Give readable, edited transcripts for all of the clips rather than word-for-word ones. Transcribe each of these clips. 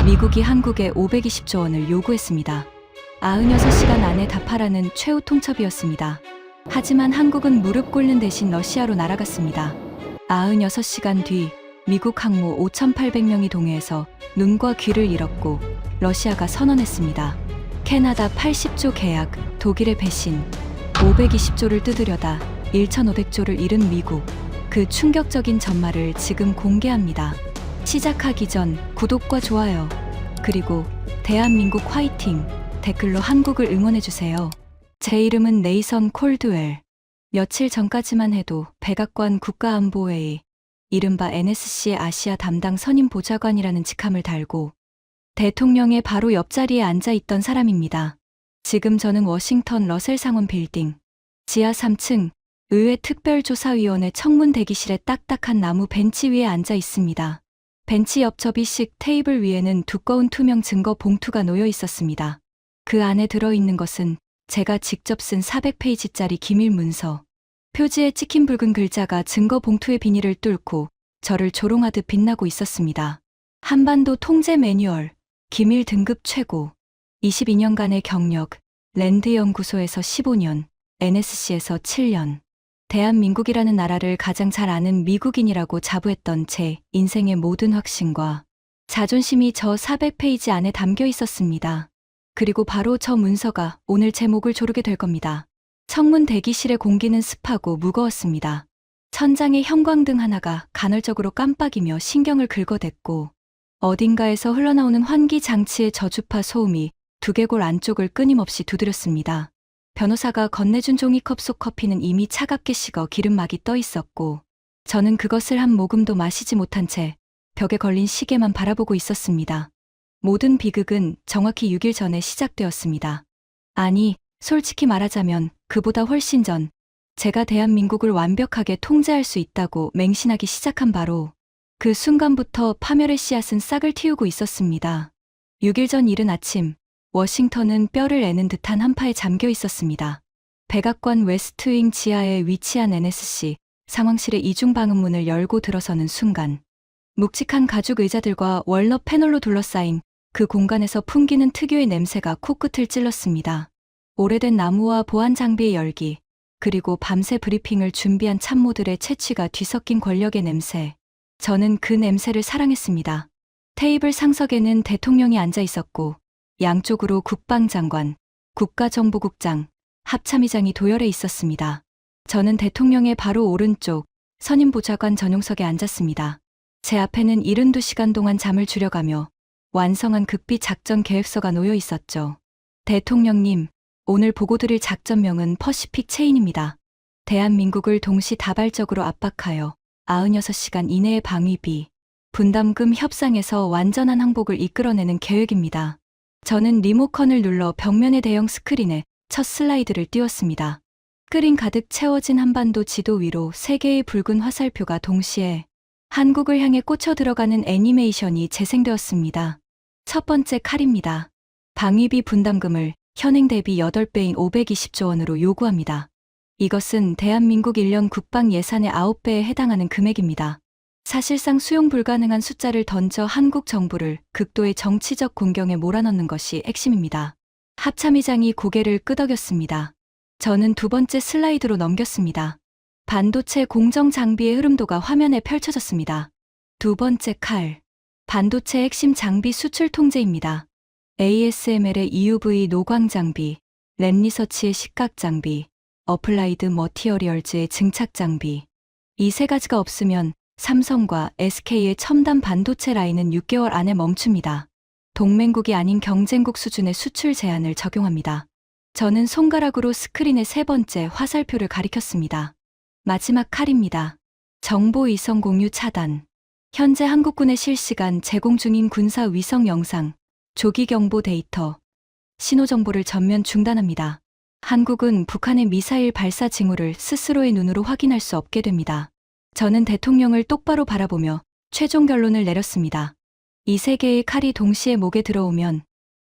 미국이 한국에 520조 원을 요구했습니다. 96시간 안에 답하라는 최후 통첩이었습니다. 하지만 한국은 무릎 꿇는 대신 러시아로 날아갔습니다. 96시간 뒤 미국 항모 5,800명이 동해에서 눈과 귀를 잃었고 러시아가 선언했습니다. 캐나다 80조 계약, 독일의 배신, 520조를 뜯으려다 1,500조를 잃은 미국. 그 충격적인 전말을 지금 공개합니다. 시작하기 전 구독과 좋아요, 그리고 대한민국 화이팅 댓글로 한국을 응원해주세요. 제 이름은 네이선 콜드웰. 며칠 전까지만 해도 백악관 국가안보회의, 이른바 NSC의 아시아 담당 선임 보좌관이라는 직함을 달고 대통령의 바로 옆자리에 앉아 있던 사람입니다. 지금 저는 워싱턴 러셀 상원 빌딩 지하 3층 의회 특별조사위원회 청문 대기실의 딱딱한 나무 벤치 위에 앉아 있습니다. 벤치 옆 접이식 테이블 위에는 두꺼운 투명 증거 봉투가 놓여 있었습니다. 그 안에 들어있는 것은 제가 직접 쓴 400페이지짜리 기밀 문서. 표지에 찍힌 붉은 글자가 증거 봉투의 비닐을 뚫고 저를 조롱하듯 빛나고 있었습니다. 한반도 통제 매뉴얼, 기밀 등급 최고, 22년간의 경력, 랜드연구소에서 15년, NSC에서 7년. 대한민국이라는 나라를 가장 잘 아는 미국인이라고 자부했던 제 인생의 모든 확신과 자존심이 저 400페이지 안에 담겨 있었습니다. 그리고 바로 저 문서가 오늘 제 목을 조르게 될 겁니다. 청문 대기실의 공기는 습하고 무거웠습니다. 천장의 형광등 하나가 간헐적으로 깜빡이며 신경을 긁어댔고 어딘가에서 흘러나오는 환기 장치의 저주파 소음이 두개골 안쪽을 끊임없이 두드렸습니다. 변호사가 건네준 종이컵 속 커피는 이미 차갑게 식어 기름막이 떠 있었고 저는 그것을 한 모금도 마시지 못한 채 벽에 걸린 시계만 바라보고 있었습니다. 모든 비극은 정확히 6일 전에 시작되었습니다. 아니, 솔직히 말하자면 그보다 훨씬 전 제가 대한민국을 완벽하게 통제할 수 있다고 맹신하기 시작한 바로 그 순간부터 파멸의 씨앗은 싹을 틔우고 있었습니다. 6일 전 이른 아침, 워싱턴은 뼈를 애는 듯한 한파에 잠겨 있었습니다. 백악관 웨스트윙 지하에 위치한 NSC 상황실의 이중 방음문을 열고 들어서는 순간 묵직한 가죽 의자들과 월넛 패널로 둘러싸인 그 공간에서 풍기는 특유의 냄새가 코끝을 찔렀습니다. 오래된 나무와 보안 장비의 열기, 그리고 밤새 브리핑을 준비한 참모들의 채취가 뒤섞인 권력의 냄새. 저는 그 냄새를 사랑했습니다. 테이블 상석에는 대통령이 앉아 있었고 양쪽으로 국방장관, 국가정보국장, 합참의장이 도열해 있었습니다. 저는 대통령의 바로 오른쪽 선임보좌관 전용석에 앉았습니다. 제 앞에는 72시간 동안 잠을 줄여가며 완성한 극비 작전 계획서가 놓여 있었죠. 대통령님, 오늘 보고드릴 작전명은 퍼시픽 체인입니다. 대한민국을 동시다발적으로 압박하여 96시간 이내의 방위비, 분담금 협상에서 완전한 항복을 이끌어내는 계획입니다. 저는 리모컨을 눌러 벽면의 대형 스크린에 첫 슬라이드를 띄웠습니다. 스크린 가득 채워진 한반도 지도 위로 3개의 붉은 화살표가 동시에 한국을 향해 꽂혀 들어가는 애니메이션이 재생되었습니다. 첫 번째 칼입니다. 방위비 분담금을 현행 대비 8배인 520조 원으로 요구합니다. 이것은 대한민국 1년 국방 예산의 9배에 해당하는 금액입니다. 사실상 수용 불가능한 숫자를 던져 한국 정부를 극도의 정치적 공경에 몰아넣는 것이 핵심입니다. 합참의장이 고개를 끄덕였습니다. 저는 두 번째 슬라이드로 넘겼습니다. 반도체 공정 장비의 흐름도가 화면에 펼쳐졌습니다. 두 번째 칼, 반도체 핵심 장비 수출 통제입니다. ASML의 EUV 노광 장비, 랩리서치의 식각 장비, 어플라이드 머티어리얼즈의 증착 장비. 이 세 가지가 없으면 삼성과 SK의 첨단 반도체 라인은 6개월 안에 멈춥니다. 동맹국이 아닌 경쟁국 수준의 수출 제한을 적용합니다. 저는 손가락으로 스크린의 세 번째 화살표를 가리켰습니다. 마지막 칼입니다. 정보 위성 공유 차단. 현재 한국군의 실시간 제공 중인 군사 위성 영상, 조기 경보 데이터, 신호 정보를 전면 중단합니다. 한국은 북한의 미사일 발사 징후를 스스로의 눈으로 확인할 수 없게 됩니다. 저는 대통령을 똑바로 바라보며 최종 결론을 내렸습니다. 이 세 개의 칼이 동시에 목에 들어오면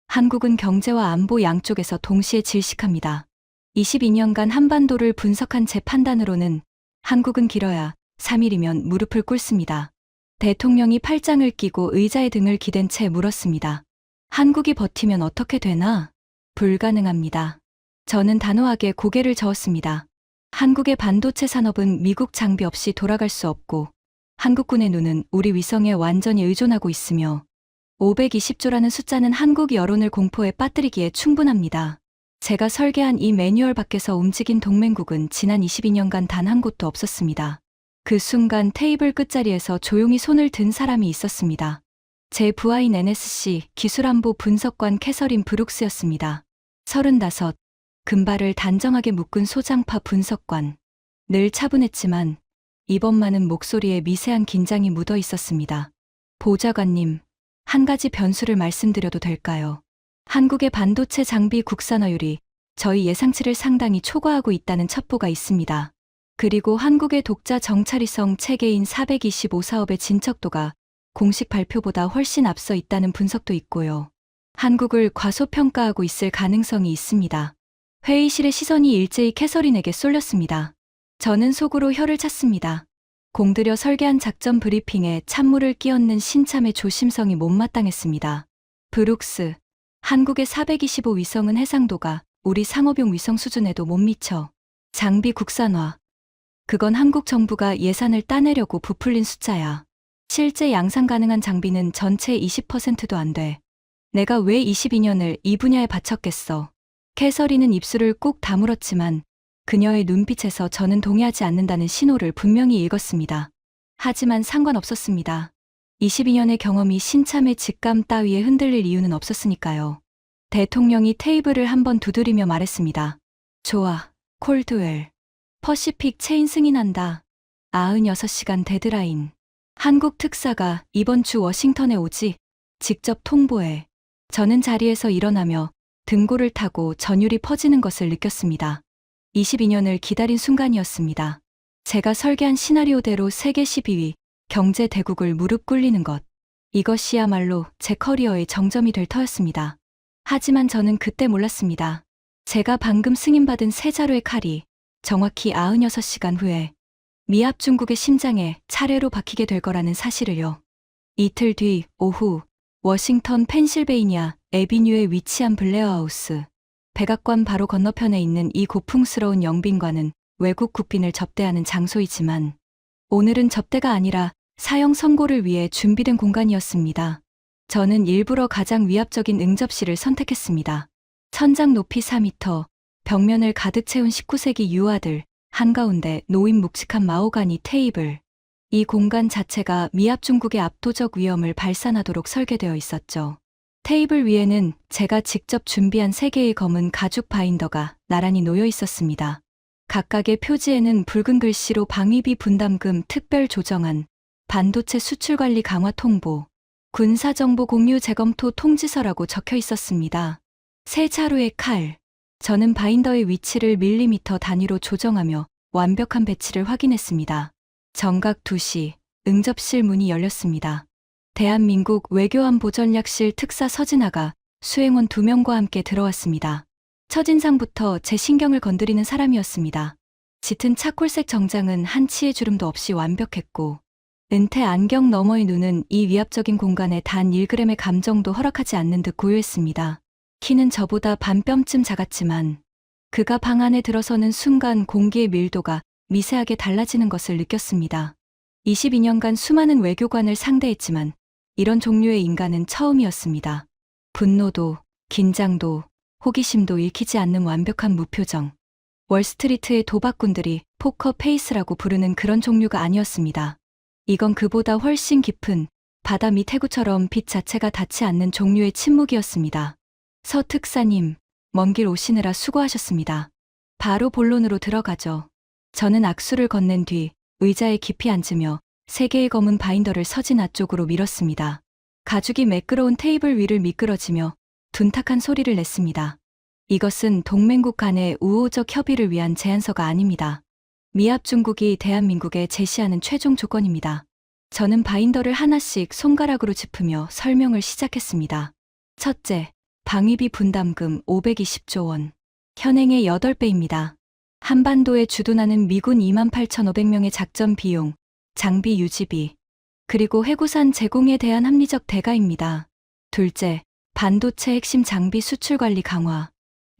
한국은 경제와 안보 양쪽에서 동시에 질식합니다. 22년간 한반도를 분석한 제 판단으로는 한국은 길어야 3일이면 무릎을 꿇습니다. 대통령이 팔짱을 끼고 의자에 등을 기댄 채 물었습니다. 한국이 버티면 어떻게 되나? 불가능합니다. 저는 단호하게 고개를 저었습니다. 한국의 반도체 산업은 미국 장비 없이 돌아갈 수 없고 한국군의 눈은 우리 위성에 완전히 의존하고 있으며 520조라는 숫자는 한국 여론을 공포에 빠뜨리기에 충분합니다. 제가 설계한 이 매뉴얼 밖에서 움직인 동맹국은 지난 22년간 단 한 곳도 없었습니다. 그 순간 테이블 끝자리에서 조용히 손을 든 사람이 있었습니다. 제 부하인 NSC 기술안보 분석관 캐서린 브룩스였습니다. 35, 금발을 단정하게 묶은 소장파 분석관. 늘 차분했지만 이번만은 목소리에 미세한 긴장이 묻어 있었습니다. 보좌관님, 한 가지 변수를 말씀드려도 될까요? 한국의 반도체 장비 국산화율이 저희 예상치를 상당히 초과하고 있다는 첩보가 있습니다. 그리고 한국의 독자 정찰위성 체계인 425 사업의 진척도가 공식 발표보다 훨씬 앞서 있다는 분석도 있고요. 한국을 과소평가하고 있을 가능성이 있습니다. 회의실의 시선이 일제히 캐서린에게 쏠렸습니다. 저는 속으로 혀를 찼습니다. 공들여 설계한 작전 브리핑에 찬물을 끼얹는 신참의 조심성이 못마땅했습니다. 브룩스, 한국의 425 위성은 해상도가 우리 상업용 위성 수준에도 못 미쳐. 장비 국산화. 그건 한국 정부가 예산을 따내려고 부풀린 숫자야. 실제 양산 가능한 장비는 전체의 20%도 안 돼. 내가 왜 22년을 이 분야에 바쳤겠어. 캐서린은 입술을 꾹 다물었지만 그녀의 눈빛에서 저는 동의하지 않는다는 신호를 분명히 읽었습니다. 하지만 상관없었습니다. 22년의 경험이 신참의 직감 따위에 흔들릴 이유는 없었으니까요. 대통령이 테이블을 한번 두드리며 말했습니다. 좋아, 콜드웰. 퍼시픽 체인 승인한다. 96시간 데드라인. 한국 특사가 이번 주 워싱턴에 오지. 직접 통보해. 저는 자리에서 일어나며 등골을 타고 전율이 퍼지는 것을 느꼈습니다. 22년을 기다린 순간이었습니다. 제가 설계한 시나리오대로 세계 12위 경제 대국을 무릎 꿇리는 것. 이것이야말로 제 커리어의 정점이 될 터였습니다. 하지만 저는 그때 몰랐습니다. 제가 방금 승인받은 세 자루의 칼이 정확히 96시간 후에 미합 중국의 심장에 차례로 박히게 될 거라는 사실을요. 이틀 뒤 오후 워싱턴 펜실베이니아 애비뉴에 위치한 블레어하우스. 백악관 바로 건너편에 있는 이 고풍스러운 영빈관은 외국 국빈을 접대하는 장소이지만 오늘은 접대가 아니라 사형 선고를 위해 준비된 공간이었습니다. 저는 일부러 가장 위압적인 응접실을 선택했습니다. 천장 높이 4m, 벽면을 가득 채운 19세기 유화들, 한가운데 놓인 묵직한 마호가니 테이블. 이 공간 자체가 미합 중국의 압도적 위험을 발산하도록 설계되어 있었죠. 테이블 위에는 제가 직접 준비한 3개의 검은 가죽 바인더가 나란히 놓여 있었습니다. 각각의 표지에는 붉은 글씨로 방위비 분담금 특별 조정안, 반도체 수출 관리 강화 통보, 군사정보 공유 재검토 통지서라고 적혀 있었습니다. 세 자루의 칼. 저는 바인더의 위치를 밀리미터 단위로 조정하며 완벽한 배치를 확인했습니다. 정각 2시, 응접실 문이 열렸습니다. 대한민국 외교안보전략실 특사 서진아가 수행원 2명과 함께 들어왔습니다. 첫인상부터 제 신경을 건드리는 사람이었습니다. 짙은 차콜색 정장은 한 치의 주름도 없이 완벽했고 은퇴 안경 너머의 눈은 이 위압적인 공간에 단 1g의 감정도 허락하지 않는 듯 고요했습니다. 키는 저보다 반뼘쯤 작았지만 그가 방 안에 들어서는 순간 공기의 밀도가 미세하게 달라지는 것을 느꼈습니다. 22년간 수많은 외교관을 상대했지만 이런 종류의 인간은 처음이었습니다. 분노도, 긴장도, 호기심도 읽히지 않는 완벽한 무표정. 월스트리트의 도박꾼들이 포커 페이스라고 부르는 그런 종류가 아니었습니다. 이건 그보다 훨씬 깊은 바다 밑 해구처럼 빛 자체가 닿지 않는 종류의 침묵이었습니다. 서 특사님, 먼 길 오시느라 수고하셨습니다. 바로 본론으로 들어가죠. 저는 악수를 건넨 뒤 의자에 깊이 앉으며 3개의 검은 바인더를 서진아 쪽으로 밀었습니다. 가죽이 매끄러운 테이블 위를 미끄러지며 둔탁한 소리를 냈습니다. 이것은 동맹국 간의 우호적 협의를 위한 제안서가 아닙니다. 미합 중국이 대한민국에 제시하는 최종 조건입니다. 저는 바인더를 하나씩 손가락으로 짚으며 설명을 시작했습니다. 첫째, 방위비 분담금 520조 원. 현행의 8배입니다. 한반도에 주둔하는 미군 28,500명의 작전 비용, 장비 유지비, 그리고 해구산 제공에 대한 합리적 대가입니다. 둘째, 반도체 핵심 장비 수출 관리 강화.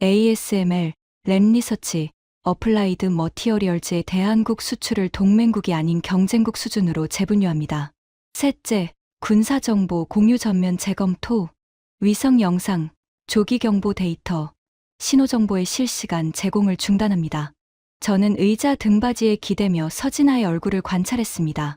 ASML, 램 리서치, 어플라이드 머티어리얼즈의 대한국 수출을 동맹국이 아닌 경쟁국 수준으로 재분류합니다. 셋째, 군사정보 공유 전면 재검토. 위성 영상, 조기 경보 데이터, 신호정보의 실시간 제공을 중단합니다. 저는 의자 등받이에 기대며 서진아의 얼굴을 관찰했습니다.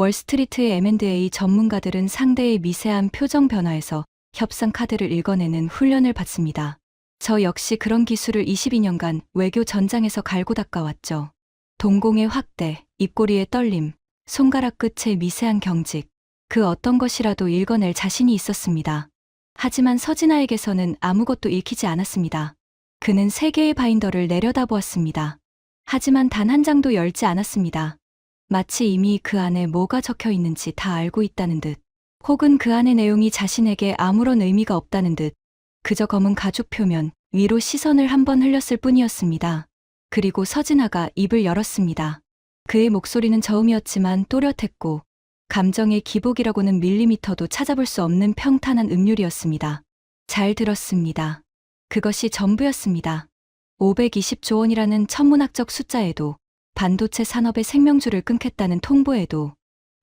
월스트리트의 M&A 전문가들은 상대의 미세한 표정 변화에서 협상 카드를 읽어내는 훈련을 받습니다. 저 역시 그런 기술을 22년간 외교 전장에서 갈고 닦아왔죠. 동공의 확대, 입꼬리의 떨림, 손가락 끝의 미세한 경직, 그 어떤 것이라도 읽어낼 자신이 있었습니다. 하지만 서진아에게서는 아무것도 읽히지 않았습니다. 그는 세 개의 바인더를 내려다보았습니다. 하지만 단 한 장도 열지 않았습니다. 마치 이미 그 안에 뭐가 적혀 있는지 다 알고 있다는 듯, 혹은 그 안의 내용이 자신에게 아무런 의미가 없다는 듯, 그저 검은 가죽 표면 위로 시선을 한번 흘렸을 뿐이었습니다. 그리고 서진아가 입을 열었습니다. 그의 목소리는 저음이었지만 또렷했고, 감정의 기복이라고는 밀리미터도 찾아볼 수 없는 평탄한 음률이었습니다. 잘 들었습니다. 그것이 전부였습니다. 520조 원이라는 천문학적 숫자에도, 반도체 산업의 생명줄을 끊겠다는 통보에도,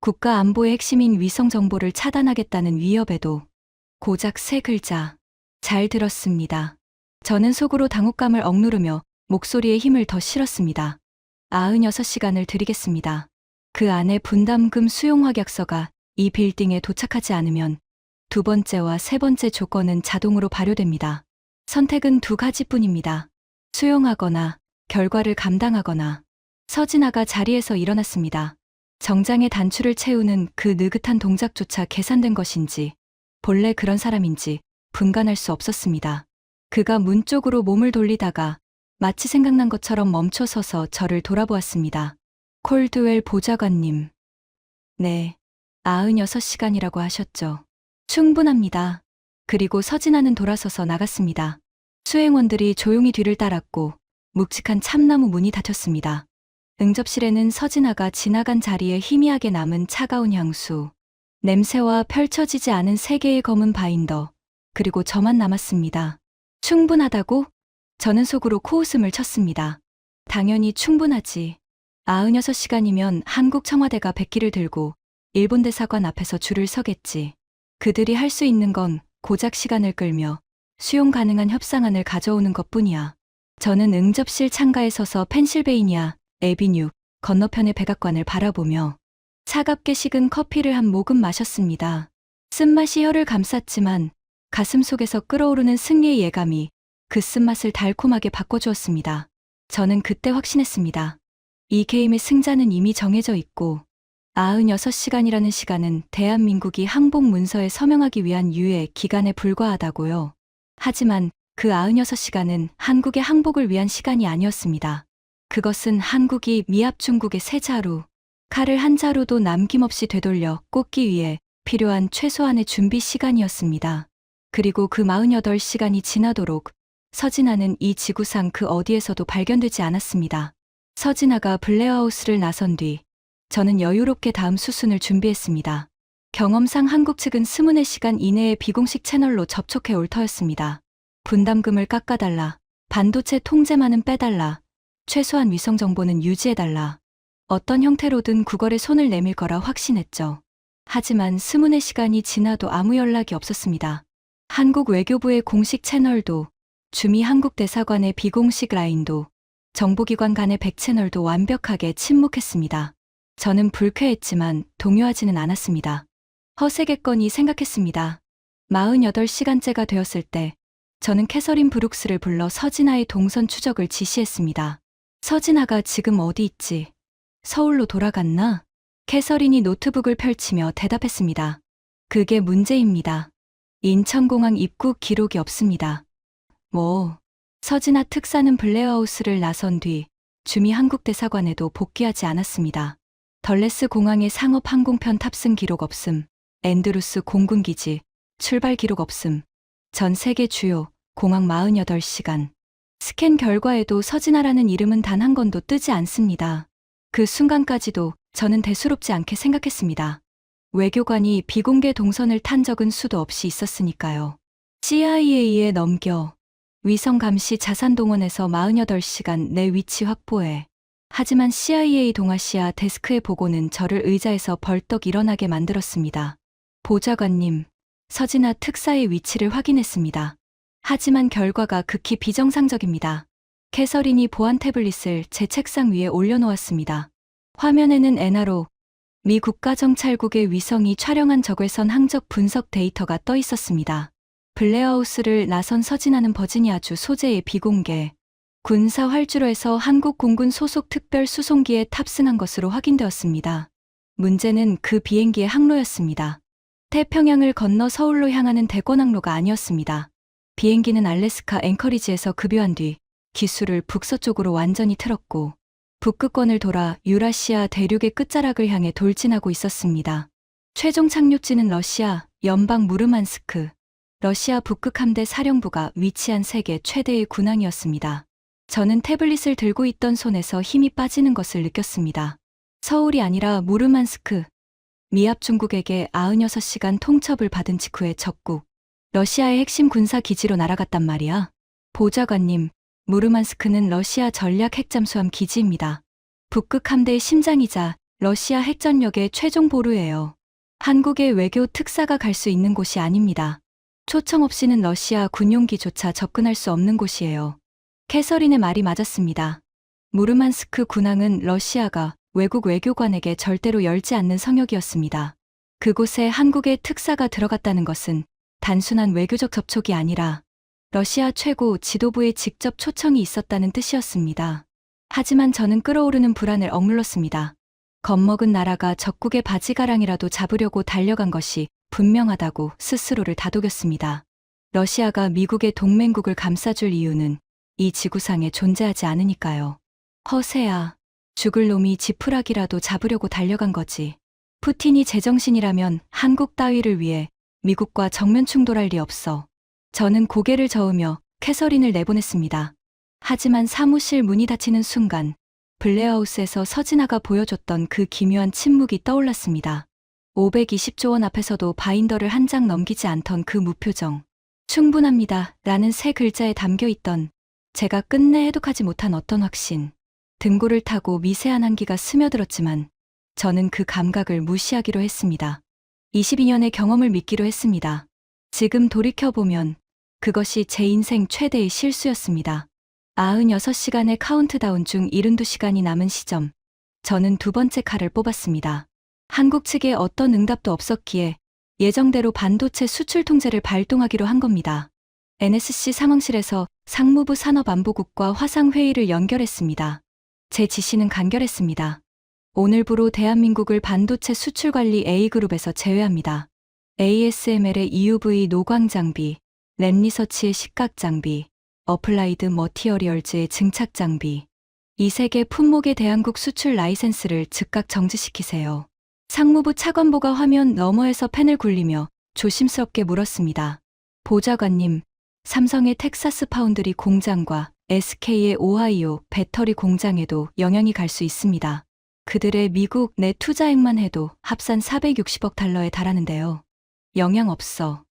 국가 안보의 핵심인 위성 정보를 차단하겠다는 위협에도, 고작 세 글자. 잘 들었습니다. 저는 속으로 당혹감을 억누르며 목소리에 힘을 더 실었습니다. 96시간을 드리겠습니다. 그 안에 분담금 수용 확약서가 이 빌딩에 도착하지 않으면 두 번째와 세 번째 조건은 자동으로 발효됩니다. 선택은 두 가지뿐입니다. 수용하거나 결과를 감당하거나. 서진아가 자리에서 일어났습니다. 정장의 단추를 채우는 그 느긋한 동작조차 계산된 것인지 본래 그런 사람인지 분간할 수 없었습니다. 그가 문 쪽으로 몸을 돌리다가 마치 생각난 것처럼 멈춰서서 저를 돌아보았습니다. 콜드웰 보좌관님. 네, 96시간이라고 하셨죠. 충분합니다. 그리고 서진아는 돌아서서 나갔습니다. 수행원들이 조용히 뒤를 따랐고 묵직한 참나무 문이 닫혔습니다. 응접실에는 서진아가 지나간 자리에 희미하게 남은 차가운 향수, 냄새와 펼쳐지지 않은 세 개의 검은 바인더, 그리고 저만 남았습니다. 충분하다고? 저는 속으로 코웃음을 쳤습니다. 당연히 충분하지. 96시간이면 한국 청와대가 백기를 들고 일본 대사관 앞에서 줄을 서겠지. 그들이 할 수 있는 건 고작 시간을 끌며 수용 가능한 협상안을 가져오는 것뿐이야. 저는 응접실 창가에 서서 펜실베이니아 에비뉴 건너편의 백악관을 바라보며 차갑게 식은 커피를 한 모금 마셨습니다. 쓴맛이 혀를 감쌌지만 가슴 속에서 끓어오르는 승리의 예감이 그 쓴맛을 달콤하게 바꿔주었습니다. 저는 그때 확신했습니다. 이 게임의 승자는 이미 정해져 있고 96시간이라는 시간은 대한민국이 항복 문서에 서명하기 위한 유예 기간에 불과하다고요. 하지만 그 96시간은 한국의 항복을 위한 시간이 아니었습니다. 그것은 한국이 미합 중국의 세 자루, 칼을 한 자루도 남김없이 되돌려 꽂기 위해 필요한 최소한의 준비 시간이었습니다. 그리고 그 48시간이 지나도록 서진아는 이 지구상 그 어디에서도 발견되지 않았습니다. 서진아가 블레어하우스를 나선 뒤 저는 여유롭게 다음 수순을 준비했습니다. 경험상 한국 측은 24시간 이내에 비공식 채널로 접촉해 올 터였습니다. 분담금을 깎아달라, 반도체 통제만은 빼달라, 최소한 위성 정보는 유지해달라. 어떤 형태로든 구걸에 손을 내밀 거라 확신했죠. 하지만 24시간이 지나도 아무 연락이 없었습니다. 한국 외교부의 공식 채널도, 주미 한국 대사관의 비공식 라인도, 정보기관 간의 백채널도 완벽하게 침묵했습니다. 저는 불쾌했지만 동요하지는 않았습니다. 허세겠거니 생각했습니다. 48시간째가 되었을 때 저는 캐서린 브룩스를 불러 서진아의 동선 추적을 지시했습니다. 서진아가 지금 어디 있지? 서울로 돌아갔나? 캐서린이 노트북을 펼치며 대답했습니다. 그게 문제입니다. 인천공항 입국 기록이 없습니다. 서진아 특사는 블레어하우스를 나선 뒤 주미 한국대사관에도 복귀하지 않았습니다. 덜레스 공항의 상업 항공편 탑승 기록 없음, 앤드루스 공군기지 출발 기록 없음, 전 세계 주요 공항 48시간. 스캔 결과에도 서진아라는 이름은 단 한 건도 뜨지 않습니다. 그 순간까지도 저는 대수롭지 않게 생각했습니다. 외교관이 비공개 동선을 탄 적은 수도 없이 있었으니까요. CIA에 넘겨. 위성 감시 자산 동원에서 48시간 내 위치 확보해. 하지만 CIA 동아시아 데스크의 보고는 저를 의자에서 벌떡 일어나게 만들었습니다. 보좌관님, 서진아 특사의 위치를 확인했습니다. 하지만 결과가 극히 비정상적입니다. 캐서린이 보안 태블릿을 제 책상 위에 올려놓았습니다. 화면에는 NRO, 미 국가정찰국의 위성이 촬영한 적외선 항적 분석 데이터가 떠 있었습니다. 블레어하우스를 나선 서진아는 버지니아주 소재의 비공개 군사 활주로에서 한국 공군 소속 특별 수송기에 탑승한 것으로 확인되었습니다. 문제는 그 비행기의 항로였습니다. 태평양을 건너 서울로 향하는 대권 항로가 아니었습니다. 비행기는 알래스카 앵커리지에서 급유한 뒤 기수를 북서쪽으로 완전히 틀었고 북극권을 돌아 유라시아 대륙의 끝자락을 향해 돌진하고 있었습니다. 최종 착륙지는 러시아 연방 무르만스크, 러시아 북극 함대 사령부가 위치한 세계 최대의 군항이었습니다. 저는 태블릿을 들고 있던 손에서 힘이 빠지는 것을 느꼈습니다. 서울이 아니라 무르만스크, 미합 중국에게 96시간 통첩을 받은 직후에 적국, 러시아의 핵심 군사 기지로 날아갔단 말이야. 보좌관님, 무르만스크는 러시아 전략 핵잠수함 기지입니다. 북극 함대의 심장이자 러시아 핵전력의 최종 보루예요. 한국의 외교 특사가 갈 수 있는 곳이 아닙니다. 초청 없이는 러시아 군용기조차 접근할 수 없는 곳이에요. 캐서린의 말이 맞았습니다. 무르만스크 군항은 러시아가 외국 외교관에게 절대로 열지 않는 성역이었습니다. 그곳에 한국의 특사가 들어갔다는 것은 단순한 외교적 접촉이 아니라 러시아 최고 지도부의 직접 초청이 있었다는 뜻이었습니다. 하지만 저는 끓어오르는 불안을 억눌렀습니다. 겁먹은 나라가 적국의 바지가랑이라도 잡으려고 달려간 것이 분명하다고 스스로를 다독였습니다. 러시아가 미국의 동맹국을 감싸줄 이유는 이 지구상에 존재하지 않으니까요. 허세야, 죽을 놈이 지푸라기라도 잡으려고 달려간 거지. 푸틴이 제정신이라면 한국 따위를 위해 미국과 정면 충돌할 리 없어. 저는 고개를 저으며 캐서린을 내보냈습니다. 하지만 사무실 문이 닫히는 순간 블레어하우스에서 서진아가 보여줬던 그 기묘한 침묵이 떠올랐습니다. 520조 원 앞에서도 바인더를 한 장 넘기지 않던 그 무표정. 충분합니다. 라는 세 글자에 담겨있던 제가 끝내 해독하지 못한 어떤 확신. 등골을 타고 미세한 한기가 스며들었지만 저는 그 감각을 무시하기로 했습니다. 22년의 경험을 믿기로 했습니다. 지금 돌이켜보면 그것이 제 인생 최대의 실수였습니다. 96시간의 카운트다운 중 72시간이 남은 시점, 저는 두 번째 칼을 뽑았습니다. 한국 측에 어떤 응답도 없었기에 예정대로 반도체 수출 통제를 발동하기로 한 겁니다. NSC 상황실에서 상무부 산업안보국과 화상회의를 연결했습니다. 제 지시는 간결했습니다. 오늘부로 대한민국을 반도체 수출관리 A그룹에서 제외합니다. ASML의 EUV 노광장비, 랩리서치의 식각장비, 어플라이드 머티어리얼즈의 증착장비, 이 세 개 품목의 대한국 수출 라이센스를 즉각 정지시키세요. 상무부 차관보가 화면 너머에서 펜을 굴리며 조심스럽게 물었습니다. 보좌관님, 삼성의 텍사스 파운드리 공장과 SK의 오하이오 배터리 공장에도 영향이 갈 수 있습니다. 그들의 미국 내 투자액만 해도 합산 460억 달러에 달하는데요. 영향 없어.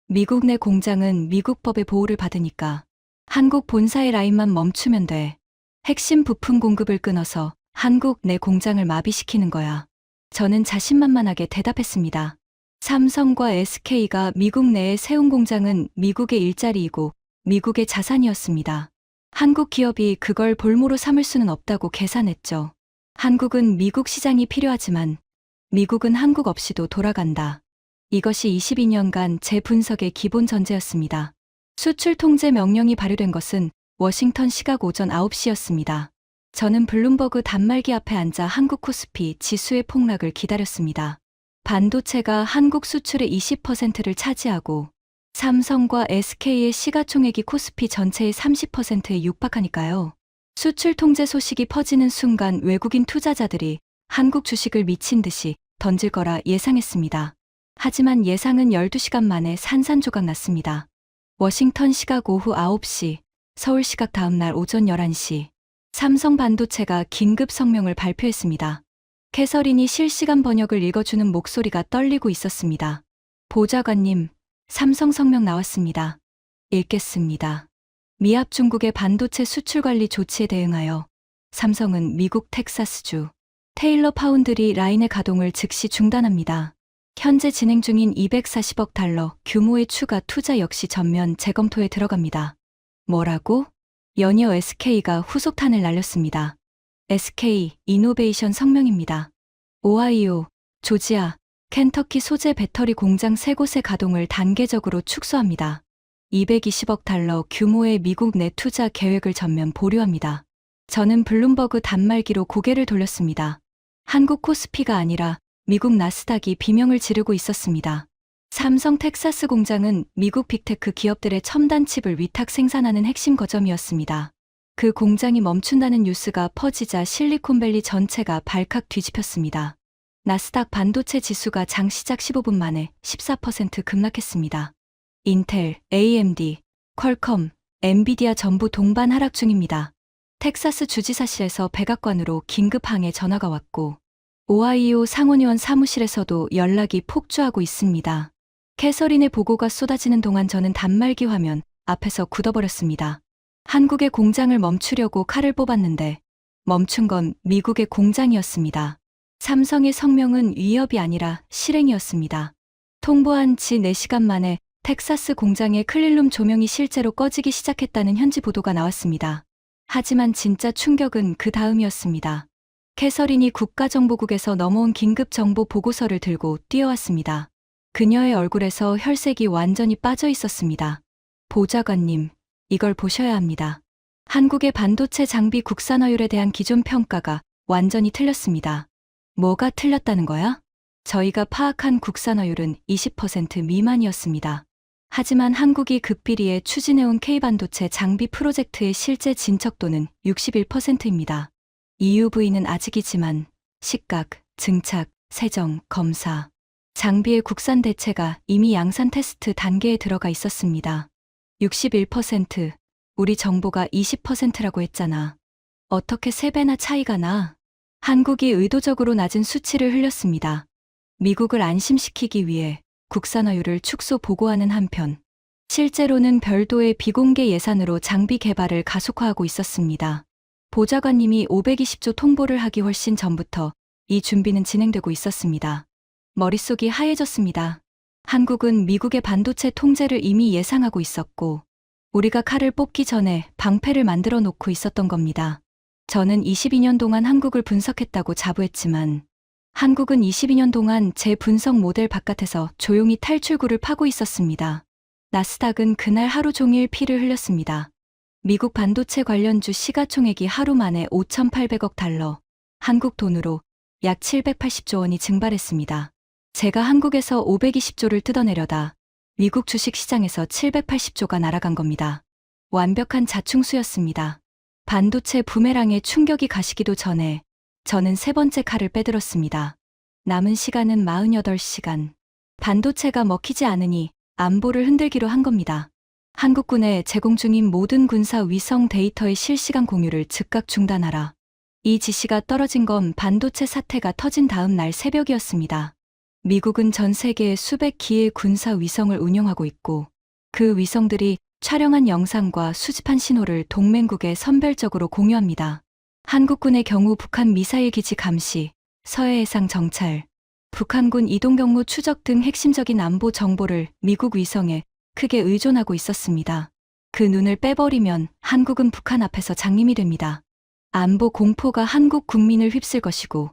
미국 내 공장은 미국 법의 보호를 받으니까 한국 본사의 라인만 멈추면 돼. 핵심 부품 공급을 끊어서 한국 내 공장을 마비시키는 거야. 저는 자신만만하게 대답했습니다. 삼성과 SK가 미국 내에 세운 공장은 미국의 일자리이고 미국의 자산이었습니다. 한국 기업이 그걸 볼모로 삼을 수는 없다고 계산했죠. 한국은 미국 시장이 필요하지만 미국은 한국 없이도 돌아간다. 이것이 22년간 제 분석의 기본 전제였습니다. 수출 통제 명령이 발효된 것은 워싱턴 시각 오전 9시였습니다. 저는 블룸버그 단말기 앞에 앉아 한국 코스피 지수의 폭락을 기다렸습니다. 반도체가 한국 수출의 20%를 차지하고 삼성과 SK의 시가총액이 코스피 전체의 30%에 육박하니까요. 수출 통제 소식이 퍼지는 순간 외국인 투자자들이 한국 주식을 미친 듯이 던질 거라 예상했습니다. 하지만 예상은 12시간 만에 산산조각 났습니다. 워싱턴 시각 오후 9시, 서울 시각 다음날 오전 11시, 삼성 반도체가 긴급 성명을 발표했습니다. 캐서린이 실시간 번역을 읽어주는 목소리가 떨리고 있었습니다. 보좌관님, 삼성 성명 나왔습니다. 읽겠습니다. 미합 중국의 반도체 수출 관리 조치에 대응하여 삼성은 미국 텍사스주 테일러 파운드리 라인의 가동을 즉시 중단합니다. 현재 진행 중인 240억 달러 규모의 추가 투자 역시 전면 재검토에 들어갑니다. 뭐라고? 연이어 SK가 후속탄을 날렸습니다. SK 이노베이션 성명입니다. 오하이오, 조지아, 켄터키 소재 배터리 공장 3곳의 가동을 단계적으로 축소합니다. 220억 달러 규모의 미국 내 투자 계획을 전면 보류합니다. 저는 블룸버그 단말기로 고개를 돌렸습니다. 한국 코스피가 아니라 미국 나스닥이 비명을 지르고 있었습니다. 삼성 텍사스 공장은 미국 빅테크 기업들의 첨단 칩을 위탁 생산하는 핵심 거점이었습니다. 그 공장이 멈춘다는 뉴스가 퍼지자 실리콘밸리 전체가 발칵 뒤집혔습니다. 나스닥 반도체 지수가 장 시작 15분 만에 14% 급락했습니다. 인텔, AMD, 퀄컴, 엔비디아 전부 동반 하락 중입니다. 텍사스 주지사실에서 백악관으로 긴급 항해 전화가 왔고 오하이오 상원의원 사무실에서도 연락이 폭주하고 있습니다. 캐서린의 보고가 쏟아지는 동안 저는 단말기 화면 앞에서 굳어버렸습니다. 한국의 공장을 멈추려고 칼을 뽑았는데 멈춘 건 미국의 공장이었습니다. 삼성의 성명은 위협이 아니라 실행이었습니다. 통보한 지 4시간 만에 텍사스 공장의 클린룸 조명이 실제로 꺼지기 시작했다는 현지 보도가 나왔습니다. 하지만 진짜 충격은 그 다음이었습니다. 캐서린이 국가정보국에서 넘어온 긴급정보 보고서를 들고 뛰어왔습니다. 그녀의 얼굴에서 혈색이 완전히 빠져 있었습니다. 보좌관님, 이걸 보셔야 합니다. 한국의 반도체 장비 국산화율에 대한 기존 평가가 완전히 틀렸습니다. 뭐가 틀렸다는 거야? 저희가 파악한 국산화율은 20% 미만이었습니다. 하지만 한국이 극비리에 추진해온 K반도체 장비 프로젝트의 실제 진척도는 61%입니다. EUV는 아직이지만 시각, 증착, 세정, 검사, 장비의 국산 대체가 이미 양산 테스트 단계에 들어가 있었습니다. 61%, 우리 정보가 20%라고 했잖아. 어떻게 3배나 차이가 나? 한국이 의도적으로 낮은 수치를 흘렸습니다. 미국을 안심시키기 위해 국산화율을 축소 보고하는 한편 실제로는 별도의 비공개 예산으로 장비 개발을 가속화하고 있었습니다. 보좌관님이 520조 통보를 하기 훨씬 전부터 이 준비는 진행되고 있었습니다. 머릿속이 하얘졌습니다. 한국은 미국의 반도체 통제를 이미 예상하고 있었고 우리가 칼을 뽑기 전에 방패를 만들어 놓고 있었던 겁니다. 저는 22년 동안 한국을 분석했다고 자부했지만 한국은 22년 동안 제 분석 모델 바깥에서 조용히 탈출구를 파고 있었습니다. 나스닥은 그날 하루 종일 피를 흘렸습니다. 미국 반도체 관련주 시가총액이 하루 만에 5,800억 달러, 한국 돈으로 약 780조 원이 증발했습니다. 제가 한국에서 520조를 뜯어내려다 미국 주식시장에서 780조가 날아간 겁니다. 완벽한 자충수였습니다. 반도체 부메랑에 충격이 가시기도 전에 저는 3번째 칼을 빼들었습니다. 남은 시간은 48시간. 반도체가 먹히지 않으니 안보를 흔들기로 한 겁니다. 한국군에 제공 중인 모든 군사 위성 데이터의 실시간 공유를 즉각 중단하라. 이 지시가 떨어진 건 반도체 사태가 터진 다음 날 새벽이었습니다. 미국은 전 세계에 수백 기의 군사 위성을 운용하고 있고 그 위성들이 촬영한 영상과 수집한 신호를 동맹국에 선별적으로 공유합니다. 한국군의 경우 북한 미사일 기지 감시, 서해 해상 정찰, 북한군 이동 경로 추적 등 핵심적인 안보 정보를 미국 위성에 크게 의존하고 있었습니다. 그 눈을 빼버리면 한국은 북한 앞에서 장님이 됩니다. 안보 공포가 한국 국민을 휩쓸 것이고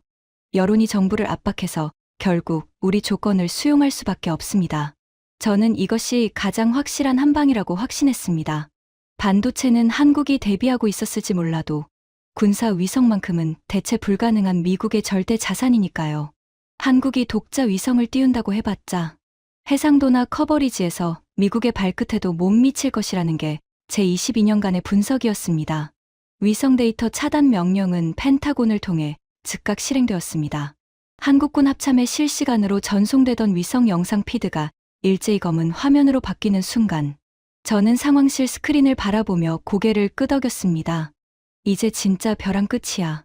여론이 정부를 압박해서 결국 우리 조건을 수용할 수밖에 없습니다. 저는 이것이 가장 확실한 한방이라고 확신했습니다. 반도체는 한국이 대비하고 있었을지 몰라도 군사 위성만큼은 대체 불가능한 미국의 절대 자산이니까요. 한국이 독자 위성을 띄운다고 해봤자 해상도나 커버리지에서 미국의 발끝에도 못 미칠 것이라는 게 제 22년간의 분석이었습니다. 위성 데이터 차단 명령은 펜타곤을 통해 즉각 실행되었습니다. 한국군 합참에 실시간으로 전송되던 위성 영상 피드가 일제히 검은 화면으로 바뀌는 순간 저는 상황실 스크린을 바라보며 고개를 끄덕였습니다. 이제 진짜 벼랑 끝이야.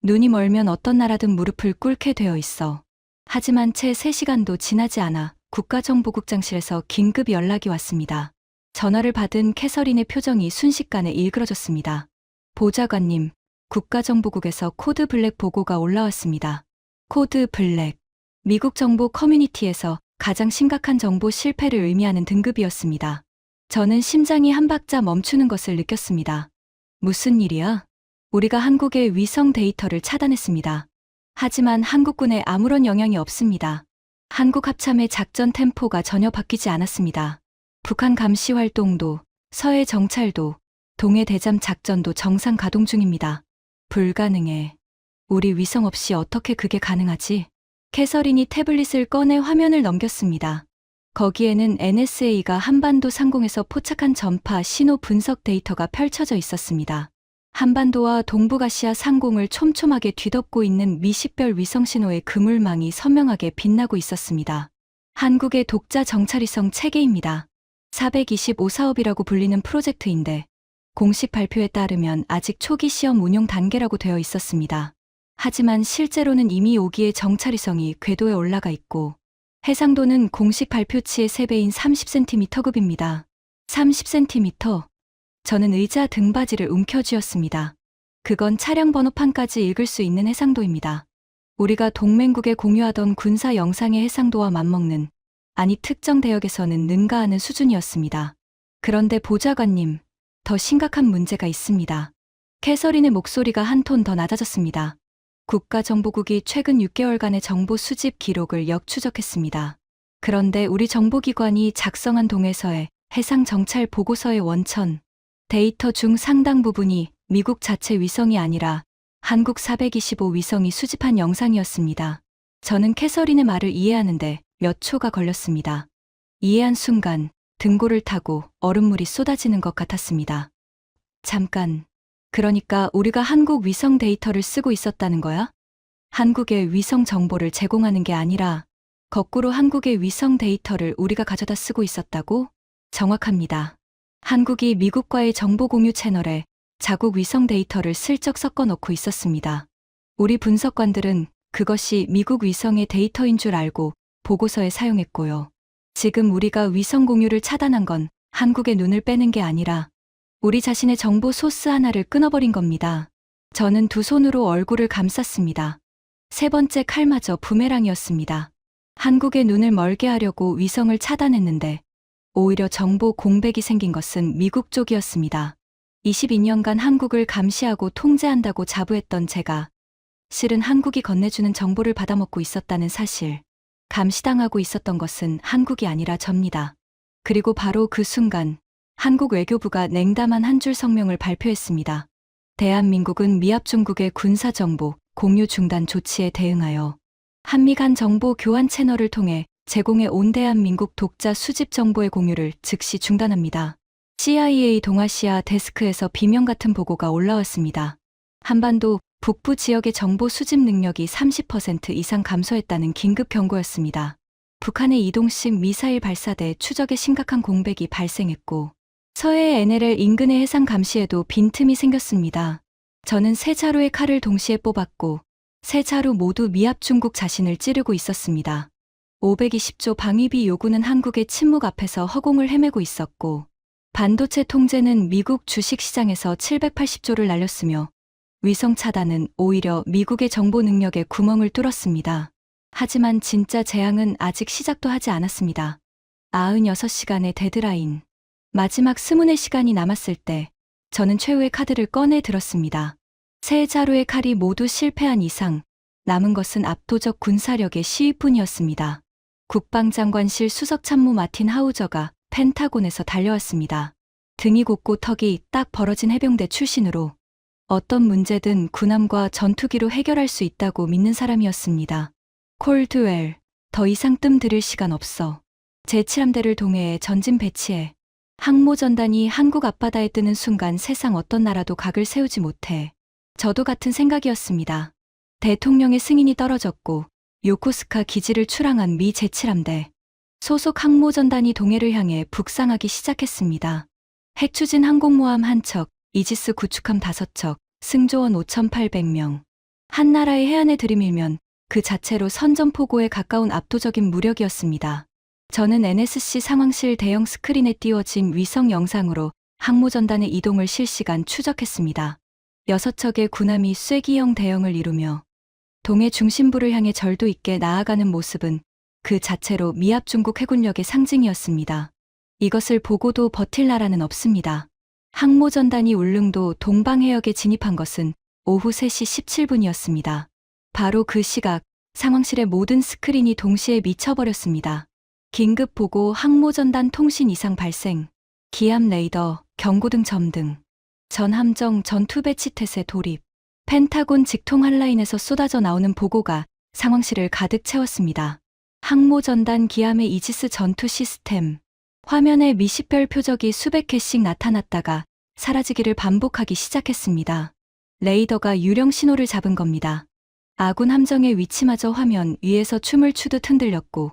눈이 멀면 어떤 나라든 무릎을 꿇게 되어 있어. 하지만 채 3시간도 지나지 않아 국가정보국장실에서 긴급 연락이 왔습니다. 전화를 받은 캐서린의 표정이 순식간에 일그러졌습니다. 보좌관님, 국가정보국에서 코드 블랙 보고가 올라왔습니다. 코드 블랙. 미국 정보 커뮤니티에서 가장 심각한 정보 실패를 의미하는 등급이었습니다. 저는 심장이 한 박자 멈추는 것을 느꼈습니다. 무슨 일이야? 우리가 한국의 위성 데이터를 차단했습니다. 하지만 한국군에 아무런 영향이 없습니다. 한국 합참의 작전 템포가 전혀 바뀌지 않았습니다. 북한 감시 활동도, 서해 정찰도, 동해 대잠 작전도 정상 가동 중입니다. 불가능해. 우리 위성 없이 어떻게 그게 가능하지? 캐서린이 태블릿을 꺼내 화면을 넘겼습니다. 거기에는 NSA가 한반도 상공에서 포착한 전파 신호 분석 데이터가 펼쳐져 있었습니다. 한반도와 동북아시아 상공을 촘촘하게 뒤덮고 있는 미식별 위성 신호의 그물망이 선명하게 빛나고 있었습니다. 한국의 독자 정찰위성 체계입니다. 425 사업이라고 불리는 프로젝트인데 공식 발표에 따르면 아직 초기 시험 운용 단계라고 되어 있었습니다. 하지만 실제로는 이미 5기의 정찰위성이 궤도에 올라가 있고 해상도는 공식 발표치의 3배인 30cm급입니다. 30cm? 저는 의자 등받이를 움켜쥐었습니다. 그건 차량 번호판까지 읽을 수 있는 해상도입니다. 우리가 동맹국에 공유하던 군사 영상의 해상도와 맞먹는, 아니 특정 대역에서는 능가하는 수준이었습니다. 그런데 보좌관님, 더 심각한 문제가 있습니다. 캐서린의 목소리가 한 톤 더 낮아졌습니다. 국가정보국이 최근 6개월간의 정보 수집 기록을 역추적했습니다. 그런데 우리 정보기관이 작성한 동해서의 해상 정찰 보고서의 원천, 데이터 중 상당 부분이 미국 자체 위성이 아니라 한국 425 위성이 수집한 영상이었습니다. 저는 캐서린의 말을 이해하는데 몇 초가 걸렸습니다. 이해한 순간 등골을 타고 얼음물이 쏟아지는 것 같았습니다. 잠깐. 그러니까 우리가 한국 위성 데이터를 쓰고 있었다는 거야? 한국의 위성 정보를 제공하는 게 아니라 거꾸로 한국의 위성 데이터를 우리가 가져다 쓰고 있었다고? 정확합니다. 한국이 미국과의 정보 공유 채널에 자국 위성 데이터를 슬쩍 섞어 넣고 있었습니다. 우리 분석관들은 그것이 미국 위성의 데이터인 줄 알고 보고서에 사용했고요. 지금 우리가 위성 공유를 차단한 건 한국의 눈을 빼는 게 아니라 우리 자신의 정보 소스 하나를 끊어버린 겁니다. 저는 두 손으로 얼굴을 감쌌습니다. 세 번째 칼마저 부메랑이었습니다. 한국의 눈을 멀게 하려고 위성을 차단했는데 오히려 정보 공백이 생긴 것은 미국 쪽이었습니다. 22년간 한국을 감시하고 통제한다고 자부했던 제가 실은 한국이 건네주는 정보를 받아먹고 있었다는 사실, 감시당하고 있었던 것은 한국이 아니라 접니다. 그리고 바로 그 순간 한국 외교부가 냉담한 한 줄 성명을 발표했습니다. 대한민국은 미합 중국의 군사정보 공유 중단 조치에 대응하여 한미 간 정보 교환 채널을 통해 제공해 온 대한민국 독자 수집 정보의 공유를 즉시 중단합니다. CIA 동아시아 데스크에서 비명 같은 보고가 올라왔습니다. 한반도 북부 지역의 정보 수집 능력이 30% 이상 감소했다는 긴급 경고였습니다. 북한의 이동식 미사일 발사대 추적에 심각한 공백이 발생했고 서해의 NLL 인근의 해상 감시에도 빈틈이 생겼습니다. 저는 세 자루의 칼을 동시에 뽑았고 세 자루 모두 미합 중국 자신을 찌르고 있었습니다. 520조 방위비 요구는 한국의 침묵 앞에서 허공을 헤매고 있었고 반도체 통제는 미국 주식시장에서 780조를 날렸으며 위성 차단은 오히려 미국의 정보 능력에 구멍을 뚫었습니다. 하지만 진짜 재앙은 아직 시작도 하지 않았습니다. 96시간의 데드라인. 마지막 24시간이 남았을 때 저는 최후의 카드를 꺼내 들었습니다. 세 자루의 칼이 모두 실패한 이상 남은 것은 압도적 군사력의 시위뿐이었습니다. 국방장관실 수석참모 마틴 하우저가 펜타곤에서 달려왔습니다. 등이 곱고 턱이 딱 벌어진 해병대 출신으로 어떤 문제든 군함과 전투기로 해결할 수 있다고 믿는 사람이었습니다. 콜드웰, 더 이상 뜸 들일 시간 없어. 제7함대를 동해에 전진 배치해. 항모전단이 한국 앞바다에 뜨는 순간 세상 어떤 나라도 각을 세우지 못해. 저도 같은 생각이었습니다. 대통령의 승인이 떨어졌고 요코스카 기지를 출항한 미 제7함대. 소속 항모전단이 동해를 향해 북상하기 시작했습니다. 핵추진 항공모함 1척, 이지스 구축함 5척, 승조원 5,800명. 한 나라의 해안에 들이밀면 그 자체로 선전포고에 가까운 압도적인 무력이었습니다. 저는 NSC 상황실 대형 스크린에 띄워진 위성 영상으로 항모전단의 이동을 실시간 추적했습니다. 6척의 군함이 쐐기형 대형을 이루며 동해 중심부를 향해 절도 있게 나아가는 모습은 그 자체로 미합 중국 해군력의 상징이었습니다. 이것을 보고도 버틸 나라는 없습니다. 항모전단이 울릉도 동방해역에 진입한 것은 오후 3시 17분이었습니다. 바로 그 시각 상황실의 모든 스크린이 동시에 미쳐버렸습니다. 긴급 보고 항모전단 통신 이상 발생, 기압 레이더, 경고등 점등, 전함정 전투 배치 태세 돌입, 펜타곤 직통 한라인에서 쏟아져 나오는 보고가 상황실을 가득 채웠습니다. 항모전단 기함의 이지스 전투 시스템, 화면에 미식별 표적이 수백 개씩 나타났다가 사라지기를 반복하기 시작했습니다. 레이더가 유령 신호를 잡은 겁니다. 아군 함정의 위치마저 화면 위에서 춤을 추듯 흔들렸고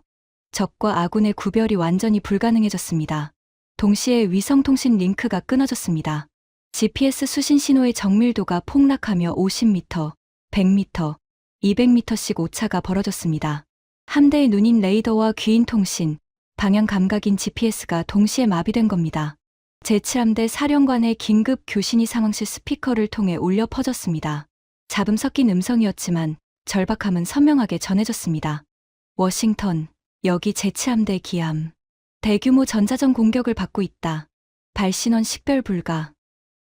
적과 아군의 구별이 완전히 불가능해졌습니다. 동시에 위성통신 링크가 끊어졌습니다. GPS 수신 신호의 정밀도가 폭락하며 50m, 100m, 200m씩 오차가 벌어졌습니다. 함대의 눈인 레이더와 귀인 통신, 방향 감각인 GPS가 동시에 마비된 겁니다. 제7함대 사령관의 긴급 교신이 상황실 스피커를 통해 울려 퍼졌습니다. 잡음 섞인 음성이었지만 절박함은 선명하게 전해졌습니다. 워싱턴, 여기 제7함대 기함. 대규모 전자전 공격을 받고 있다. 발신원 식별 불가.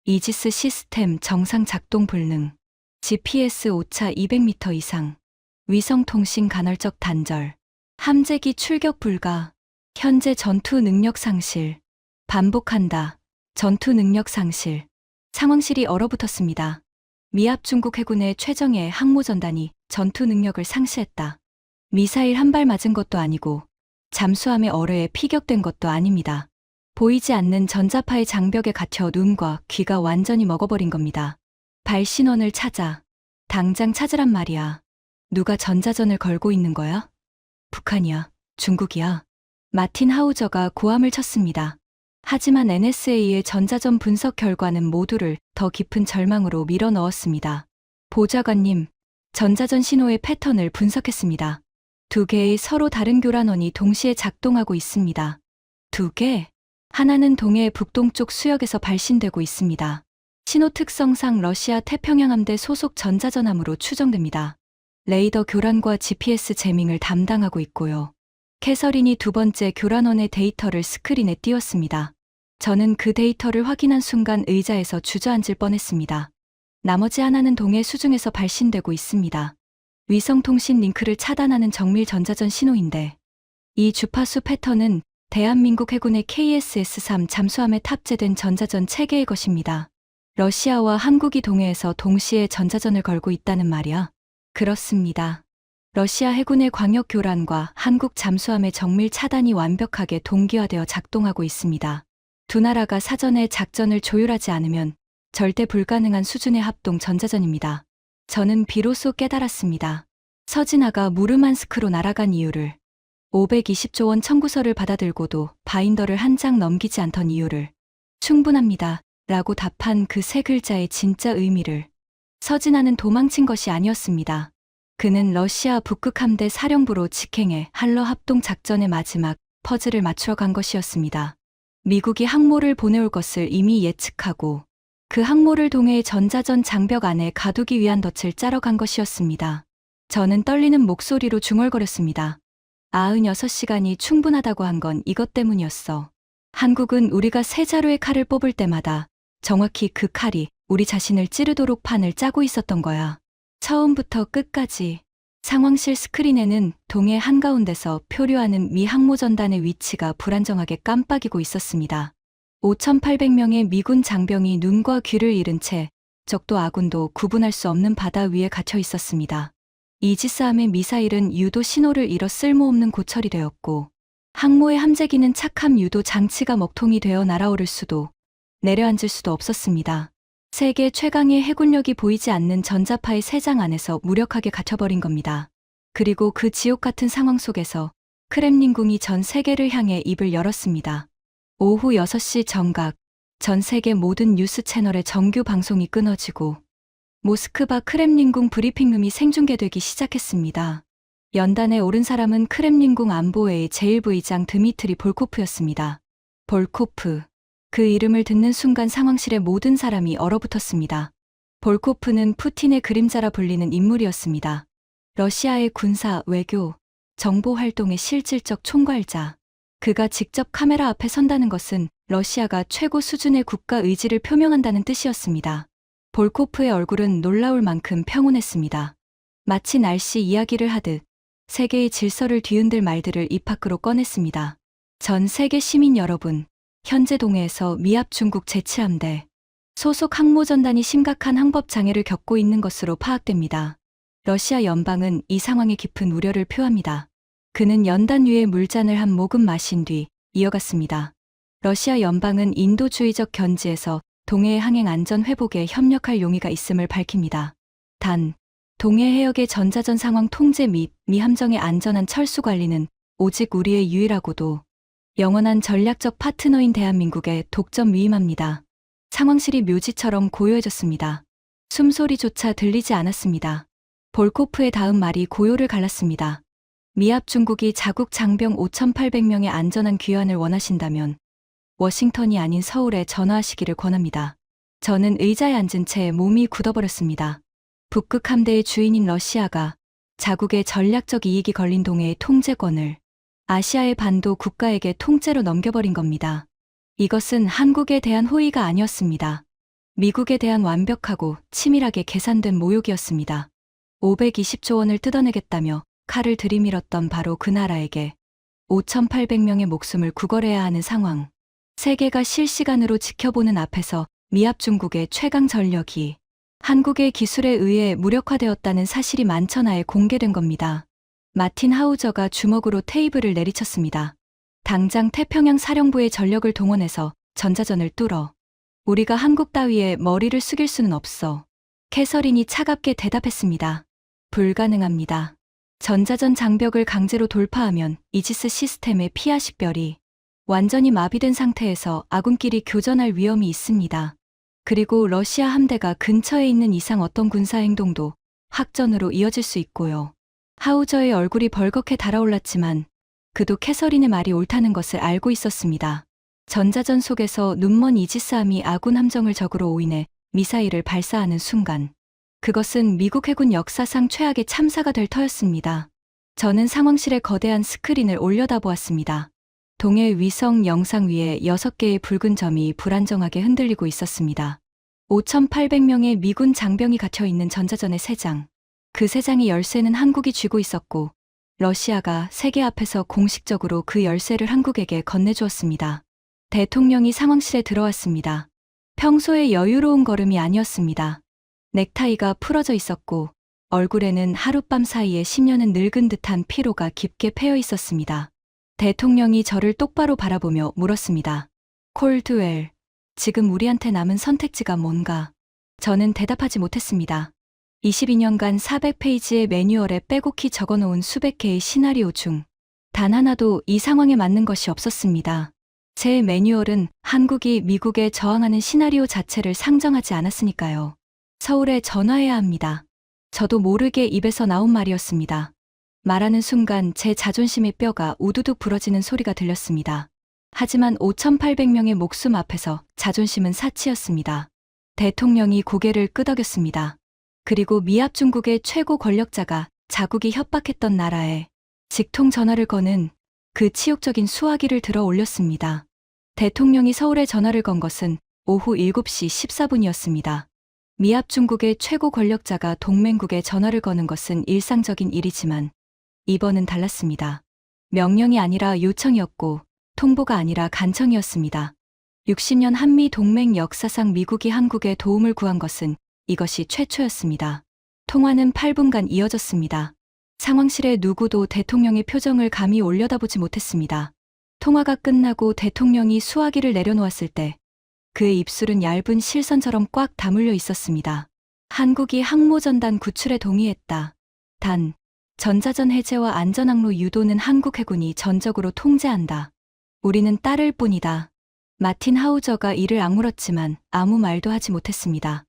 이지스 시스템 정상 작동 불능. GPS 오차 200m 이상. 위성통신 간헐적 단절. 함재기 출격 불가. 현재 전투 능력 상실. 반복한다. 전투 능력 상실. 상황실이 얼어붙었습니다. 미합 중국 해군의 최정예 항모전단이 전투 능력을 상실했다. 미사일 한 발 맞은 것도 아니고 잠수함의 어뢰에 피격된 것도 아닙니다. 보이지 않는 전자파의 장벽에 갇혀 눈과 귀가 완전히 먹어버린 겁니다. 발신원을 찾아. 당장 찾으란 말이야. 누가 전자전을 걸고 있는 거야? 북한이야. 중국이야. 마틴 하우저가 고함을 쳤습니다. 하지만 NSA의 전자전 분석 결과는 모두를 더 깊은 절망으로 밀어넣었습니다. 보좌관님, 전자전 신호의 패턴을 분석했습니다. 2개의 서로 다른 교란원이 동시에 작동하고 있습니다. 2개? 하나는 동해 북동쪽 수역에서 발신되고 있습니다. 신호 특성상 러시아 태평양 함대 소속 전자전함으로 추정됩니다. 레이더 교란과 GPS 제밍을 담당하고 있고요. 캐서린이 2번째 교란원의 데이터를 스크린에 띄웠습니다. 저는 그 데이터를 확인한 순간 의자에서 주저앉을 뻔했습니다. 나머지 하나는 동해 수중에서 발신되고 있습니다. 위성통신 링크를 차단하는 정밀 전자전 신호인데 이 주파수 패턴은 대한민국 해군의 KSS-3 잠수함에 탑재된 전자전 체계의 것입니다. 러시아와 한국이 동해에서 동시에 전자전을 걸고 있다는 말이야. 그렇습니다. 러시아 해군의 광역 교란과 한국 잠수함의 정밀 차단이 완벽하게 동기화되어 작동하고 있습니다. 두 나라가 사전에 작전을 조율하지 않으면 절대 불가능한 수준의 합동 전자전입니다. 저는 비로소 깨달았습니다. 서진아가 무르만스크로 날아간 이유를, 520조 원 청구서를 받아들고도 바인더를 한 장 넘기지 않던 이유를, 충분합니다. 라고 답한 그 세 글자의 진짜 의미를. 서진아는 도망친 것이 아니었습니다. 그는 러시아 북극 함대 사령부로 직행해 한러 합동 작전의 마지막 퍼즐을 맞추어 간 것이었습니다. 미국이 항모를 보내올 것을 이미 예측하고 그 항모를 동해의 전자전 장벽 안에 가두기 위한 덫을 짜러 간 것이었습니다. 저는 떨리는 목소리로 중얼거렸습니다. 96시간이 충분하다고 한 건 이것 때문이었어. 한국은 우리가 세 자루의 칼을 뽑을 때마다 정확히 그 칼이 우리 자신을 찌르도록 판을 짜고 있었던 거야. 처음부터 끝까지. 상황실 스크린에는 동해 한가운데서 표류하는 미 항모전단의 위치가 불안정하게 깜빡이고 있었습니다. 5,800명의 미군 장병이 눈과 귀를 잃은 채 적도 아군도 구분할 수 없는 바다 위에 갇혀 있었습니다. 이지스함의 미사일은 유도 신호를 잃어 쓸모없는 고철이 되었고 항모의 함재기는 착함 유도 장치가 먹통이 되어 날아오를 수도 내려앉을 수도 없었습니다. 세계 최강의 해군력이 보이지 않는 전자파의 세장 안에서 무력하게 갇혀버린 겁니다. 그리고 그 지옥 같은 상황 속에서 크렘린궁이 전 세계를 향해 입을 열었습니다. 오후 6시 정각, 전 세계 모든 뉴스 채널의 정규 방송이 끊어지고 모스크바 크렘린궁 브리핑룸이 생중계되기 시작했습니다. 연단에 오른 사람은 크렘린궁 안보회의 제1부의장 드미트리 볼코프였습니다. 볼코프. 그 이름을 듣는 순간 상황실의 모든 사람이 얼어붙었습니다. 볼코프는 푸틴의 그림자라 불리는 인물이었습니다. 러시아의 군사, 외교, 정보 활동의 실질적 총괄자. 그가 직접 카메라 앞에 선다는 것은 러시아가 최고 수준의 국가 의지를 표명한다는 뜻이었습니다. 볼코프의 얼굴은 놀라울 만큼 평온했습니다. 마치 날씨 이야기를 하듯 세계의 질서를 뒤흔들 말들을 입 밖으로 꺼냈습니다. 전 세계 시민 여러분, 현재 동해에서 미합 중국 제7함대 소속 항모전단이 심각한 항법 장애를 겪고 있는 것으로 파악됩니다. 러시아 연방은 이 상황에 깊은 우려를 표합니다. 그는 연단 위에 물잔을 한 모금 마신 뒤 이어갔습니다. 러시아 연방은 인도주의적 견지에서 동해의 항행 안전 회복에 협력할 용의가 있음을 밝힙니다. 단, 동해 해역의 전자전 상황 통제 및 미 함정의 안전한 철수 관리는 오직 우리의 유일하고도 영원한 전략적 파트너인 대한민국에 독점 위임합니다. 상황실이 묘지처럼 고요해졌습니다. 숨소리조차 들리지 않았습니다. 볼코프의 다음 말이 고요를 갈랐습니다. 미합 중국이 자국 장병 5,800명의 안전한 귀환을 원하신다면 워싱턴이 아닌 서울에 전화하시기를 권합니다. 저는 의자에 앉은 채 몸이 굳어버렸습니다. 북극 함대의 주인인 러시아가 자국의 전략적 이익이 걸린 동해의 통제권을 아시아의 반도 국가에게 통째로 넘겨버린 겁니다. 이것은 한국에 대한 호의가 아니었습니다. 미국에 대한 완벽하고 치밀하게 계산된 모욕이었습니다. 520조 원을 뜯어내겠다며 칼을 들이밀었던 바로 그 나라에게 5,800명의 목숨을 구걸해야 하는 상황. 세계가 실시간으로 지켜보는 앞에서 미합 중국의 최강 전력이 한국의 기술에 의해 무력화되었다는 사실이 만천하에 공개된 겁니다. 마틴 하우저가 주먹으로 테이블을 내리쳤습니다. 당장 태평양 사령부의 전력을 동원해서 전자전을 뚫어. 우리가 한국 따위에 머리를 숙일 수는 없어. 캐서린이 차갑게 대답했습니다. 불가능합니다. 전자전 장벽을 강제로 돌파하면 이지스 시스템의 피하 식별이 완전히 마비된 상태에서 아군끼리 교전할 위험이 있습니다. 그리고 러시아 함대가 근처에 있는 이상 어떤 군사행동도 확전으로 이어질 수 있고요. 하우저의 얼굴이 벌겋게 달아올랐지만 그도 캐서린의 말이 옳다는 것을 알고 있었습니다. 전자전 속에서 눈먼 이지스함이 아군 함정을 적으로 오인해 미사일을 발사하는 순간 그것은 미국 해군 역사상 최악의 참사가 될 터였습니다. 저는 상황실에 거대한 스크린을 올려다보았습니다. 동해 위성 영상 위에 6개의 붉은 점이 불안정하게 흔들리고 있었습니다. 5,800명의 미군 장병이 갇혀있는 전자전의 3장. 그 3장의 열쇠는 한국이 쥐고 있었고 러시아가 세계 앞에서 공식적으로 그 열쇠를 한국에게 건네주었습니다. 대통령이 상황실에 들어왔습니다. 평소의 여유로운 걸음이 아니었습니다. 넥타이가 풀어져 있었고 얼굴에는 하룻밤 사이에 10년은 늙은 듯한 피로가 깊게 패여 있었습니다. 대통령이 저를 똑바로 바라보며 물었습니다. 콜드웰, 지금 우리한테 남은 선택지가 뭔가? 저는 대답하지 못했습니다. 22년간 400페이지의 매뉴얼에 빼곡히 적어놓은 수백 개의 시나리오 중 단 하나도 이 상황에 맞는 것이 없었습니다. 제 매뉴얼은 한국이 미국에 저항하는 시나리오 자체를 상정하지 않았으니까요. 서울에 전화해야 합니다. 저도 모르게 입에서 나온 말이었습니다. 말하는 순간 제 자존심의 뼈가 우두둑 부러지는 소리가 들렸습니다. 하지만 5,800명의 목숨 앞에서 자존심은 사치였습니다. 대통령이 고개를 끄덕였습니다. 그리고 미합 중국의 최고 권력자가 자국이 협박했던 나라에 직통 전화를 거는 그 치욕적인 수화기를 들어 올렸습니다. 대통령이 서울에 전화를 건 것은 오후 7시 14분이었습니다. 미합 중국의 최고 권력자가 동맹국에 전화를 거는 것은 일상적인 일이지만 이번은 달랐습니다. 명령이 아니라 요청이었고 통보가 아니라 간청이었습니다. 60년 한미 동맹 역사상 미국이 한국에 도움을 구한 것은 이것이 최초였습니다. 통화는 8분간 이어졌습니다. 상황실의 누구도 대통령의 표정을 감히 올려다보지 못했습니다. 통화가 끝나고 대통령이 수화기를 내려놓았을 때 그의 입술은 얇은 실선처럼 꽉 다물려 있었습니다. 한국이 항모전단 구출에 동의했다. 단, 전자전 해제와 안전항로 유도는 한국 해군이 전적으로 통제한다. 우리는 따를 뿐이다. 마틴 하우저가 이를 악물었지만 아무 말도 하지 못했습니다.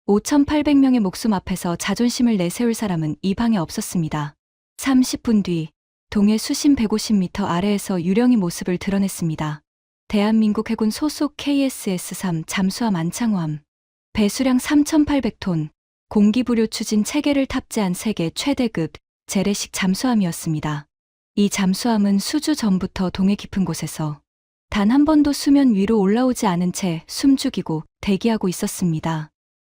5,800명의 목숨 앞에서 자존심을 내세울 사람은 이 방에 없었습니다. 30분 뒤 동해 수심 150m 아래에서 유령이 모습을 드러냈습니다. 대한민국 해군 소속 KSS-3 잠수함 안창호함. 배수량 3,800톤, 공기부료 추진 체계를 탑재한 세계 최대급 재래식 잠수함이었습니다. 이 잠수함은 수주 전부터 동해 깊은 곳에서 단 한 번도 수면 위로 올라오지 않은 채 숨죽이고 대기하고 있었습니다.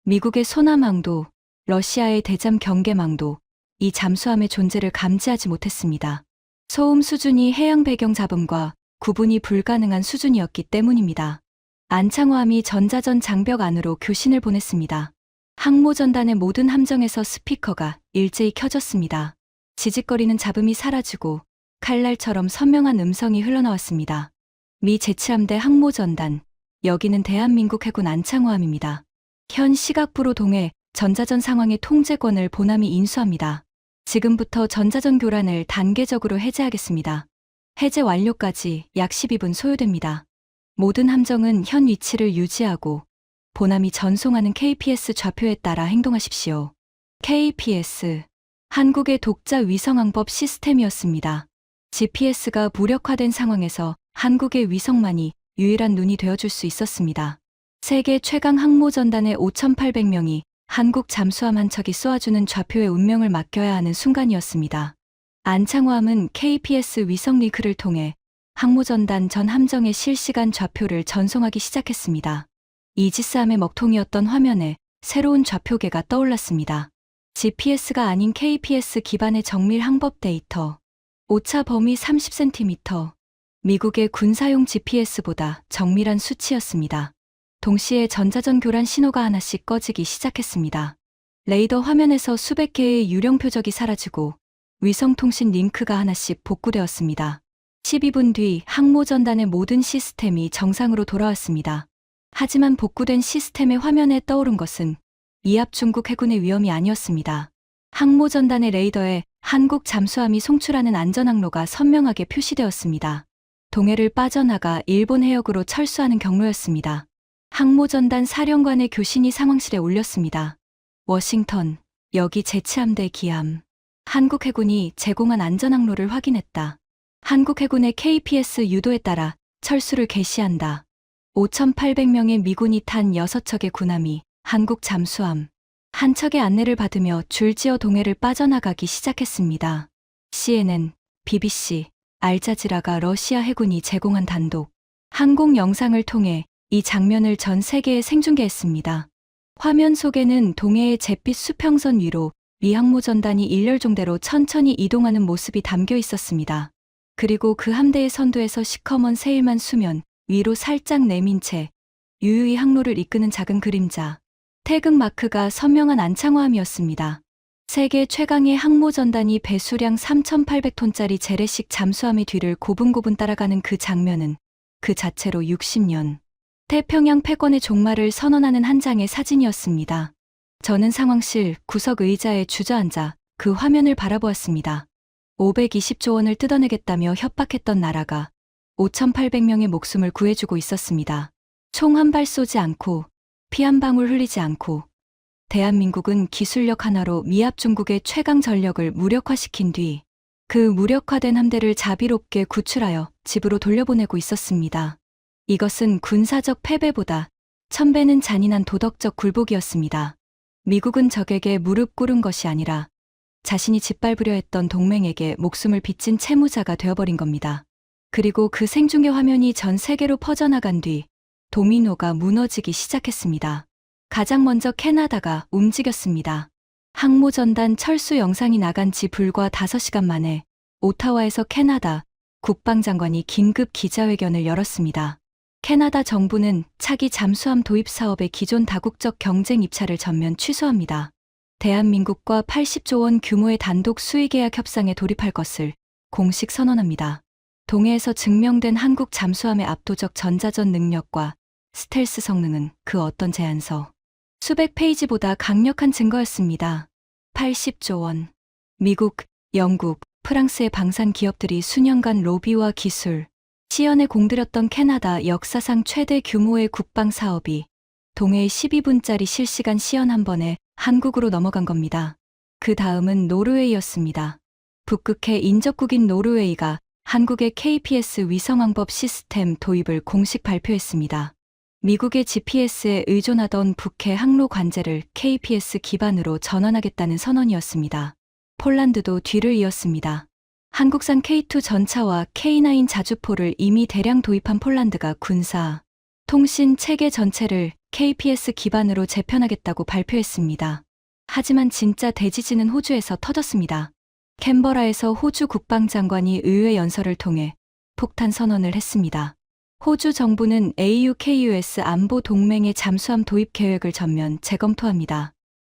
미국의 소남항도, 러시아의 대잠 경계망도 이 잠수함의 존재를 감지하지 못했습니다. 소음 수준이 해양 배경 잡음과 구분이 불가능한 수준이었기 때문입니다. 안창호함이 전자전 장벽 안으로 교신을 보냈습니다. 항모전단의 모든 함정에서 스피커가 일제히 켜졌습니다. 지직거리는 잡음이 사라지고 칼날처럼 선명한 음성이 흘러나왔습니다. 미 제7함대 항모전단, 여기는 대한민국 해군 안창호함입니다. 현 시각부로 동해 전자전 상황의 통제권을 보남이 인수합니다. 지금부터 전자전 교란을 단계적으로 해제하겠습니다. 해제 완료까지 약 12분 소요됩니다. 모든 함정은 현 위치를 유지하고 보남이 전송하는 KPS 좌표에 따라 행동하십시오. KPS, 한국의 독자 위성항법 시스템이었습니다. GPS가 무력화된 상황에서 한국의 위성만이 유일한 눈이 되어줄 수 있었습니다. 세계 최강 항모전단의 5,800명이 한국 잠수함 한 척이 쏘아주는 좌표의 운명을 맡겨야 하는 순간이었습니다. 안창호함은 KPS 위성 링크를 통해 항모전단 전 함정의 실시간 좌표를 전송하기 시작했습니다. 이지스함의 먹통이었던 화면에 새로운 좌표계가 떠올랐습니다. GPS가 아닌 KPS 기반의 정밀 항법 데이터. 오차 범위 30cm. 미국의 군사용 GPS보다 정밀한 수치였습니다. 동시에 전자전 교란 신호가 하나씩 꺼지기 시작했습니다. 레이더 화면에서 수백 개의 유령 표적이 사라지고 위성통신 링크가 하나씩 복구되었습니다. 12분 뒤 항모전단의 모든 시스템이 정상으로 돌아왔습니다. 하지만 복구된 시스템의 화면에 떠오른 것은 이합 중국 해군의 위험이 아니었습니다. 항모전단의 레이더에 한국 잠수함이 송출하는 안전항로가 선명하게 표시되었습니다. 동해를 빠져나가 일본 해역으로 철수하는 경로였습니다. 항모전단 사령관의 교신이 상황실에 올렸습니다. 워싱턴, 여기 제7함대 기함. 한국 해군이 제공한 안전항로를 확인했다. 한국 해군의 KPS 유도에 따라 철수를 개시한다. 5,800명의 미군이 탄 6척의 군함이 한국 잠수함 한 척의 안내를 받으며 줄지어 동해를 빠져나가기 시작했습니다. CNN, BBC, 알자지라가 러시아 해군이 제공한 단독 항공 영상을 통해 이 장면을 전 세계에 생중계했습니다. 화면 속에는 동해의 잿빛 수평선 위로 미 항모전단이 일렬종대로 천천히 이동하는 모습이 담겨 있었습니다. 그리고 그 함대의 선두에서 시커먼 세일만 수면 위로 살짝 내민 채 유유히 항로를 이끄는 작은 그림자. 태극 마크가 선명한 안창호함이었습니다. 세계 최강의 항모전단이 배수량 3,800톤짜리 재래식 잠수함의 뒤를 고분고분 따라가는 그 장면은 그 자체로 60년 태평양 패권의 종말을 선언하는 한 장의 사진이었습니다. 저는 상황실 구석 의자에 주저앉아 그 화면을 바라보았습니다. 520조 원을 뜯어내겠다며 협박했던 나라가 5,800명의 목숨을 구해주고 있었습니다. 총 한 발 쏘지 않고 피 한 방울 흘리지 않고 대한민국은 기술력 하나로 미합 중국의 최강 전력을 무력화시킨 뒤 그 무력화된 함대를 자비롭게 구출하여 집으로 돌려보내고 있었습니다. 이것은 군사적 패배보다 1000배는 잔인한 도덕적 굴복이었습니다. 미국은 적에게 무릎 꿇은 것이 아니라 자신이 짓밟으려 했던 동맹에게 목숨을 빚진 채무자가 되어버린 겁니다. 그리고 그 생중계 화면이 전 세계로 퍼져나간 뒤 도미노가 무너지기 시작했습니다. 가장 먼저 캐나다가 움직였습니다. 항모전단 철수 영상이 나간 지 불과 5시간 만에 오타와에서 캐나다 국방장관이 긴급 기자회견을 열었습니다. 캐나다 정부는 차기 잠수함 도입 사업의 기존 다국적 경쟁 입찰을 전면 취소합니다. 대한민국과 80조 원 규모의 단독 수의계약 협상에 돌입할 것을 공식 선언합니다. 동해에서 증명된 한국 잠수함의 압도적 전자전 능력과 스텔스 성능은 그 어떤 제안서 수백 페이지보다 강력한 증거였습니다. 80조 원. 미국, 영국, 프랑스의 방산 기업들이 수년간 로비와 기술, 시연에 공들였던 캐나다 역사상 최대 규모의 국방 사업이 동해의 12분짜리 실시간 시연 한 번에 한국으로 넘어간 겁니다. 그 다음은 노르웨이였습니다. 북극해 인접국인 노르웨이가 한국의 KPS 위성왕법 시스템 도입을 공식 발표했습니다. 미국의 GPS에 의존하던 북해 항로 관제를 KPS 기반으로 전환하겠다는 선언이었습니다. 폴란드도 뒤를 이었습니다. 한국산 K2 전차와 K9 자주포를 이미 대량 도입한 폴란드가 군사, 통신 체계 전체를 KPS 기반으로 재편하겠다고 발표했습니다. 하지만 진짜 대지진은 호주에서 터졌습니다. 캔버라에서 호주 국방장관이 의회 연설을 통해 폭탄 선언을 했습니다. 호주 정부는 AUKUS 안보 동맹의 잠수함 도입 계획을 전면 재검토합니다.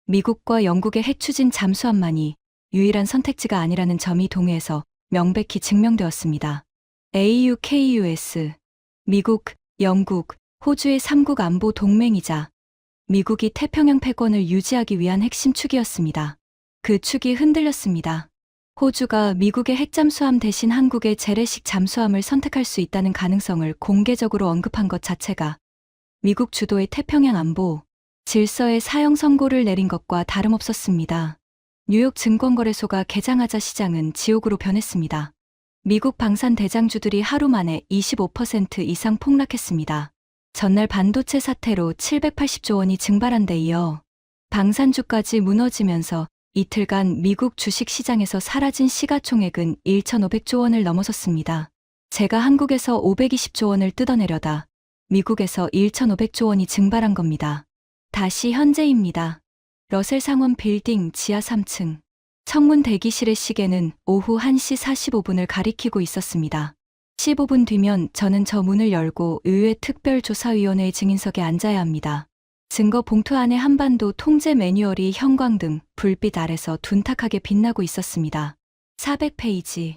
미국과 영국의 핵추진 잠수함만이 유일한 선택지가 아니라는 점이 동해에서 명백히 증명되었습니다. AUKUS, 미국, 영국, 호주의 3국 안보 동맹이자 미국이 태평양 패권을 유지하기 위한 핵심 축이었습니다. 그 축이 흔들렸습니다. 호주가 미국의 핵잠수함 대신 한국의 재래식 잠수함을 선택할 수 있다는 가능성을 공개적으로 언급한 것 자체가 미국 주도의 태평양 안보 질서의 사형 선고를 내린 것과 다름없었습니다. 뉴욕 증권거래소가 개장하자 시장은 지옥으로 변했습니다. 미국 방산 대장주들이 하루 만에 25% 이상 폭락했습니다. 전날 반도체 사태로 780조 원이 증발한 데 이어 방산주까지 무너지면서 이틀간 미국 주식시장에서 사라진 시가총액은 1,500조 원을 넘어섰습니다. 제가 한국에서 520조 원을 뜯어내려다 미국에서 1,500조 원이 증발한 겁니다. 다시 현재입니다. 러셀 상원 빌딩 지하 3층. 청문 대기실의 시계는 오후 1시 45분을 가리키고 있었습니다. 15분 뒤면 저는 저 문을 열고 의회 특별조사위원회의 증인석에 앉아야 합니다. 증거 봉투 안에 한반도 통제 매뉴얼이 형광등, 불빛 아래서 둔탁하게 빛나고 있었습니다. 400페이지.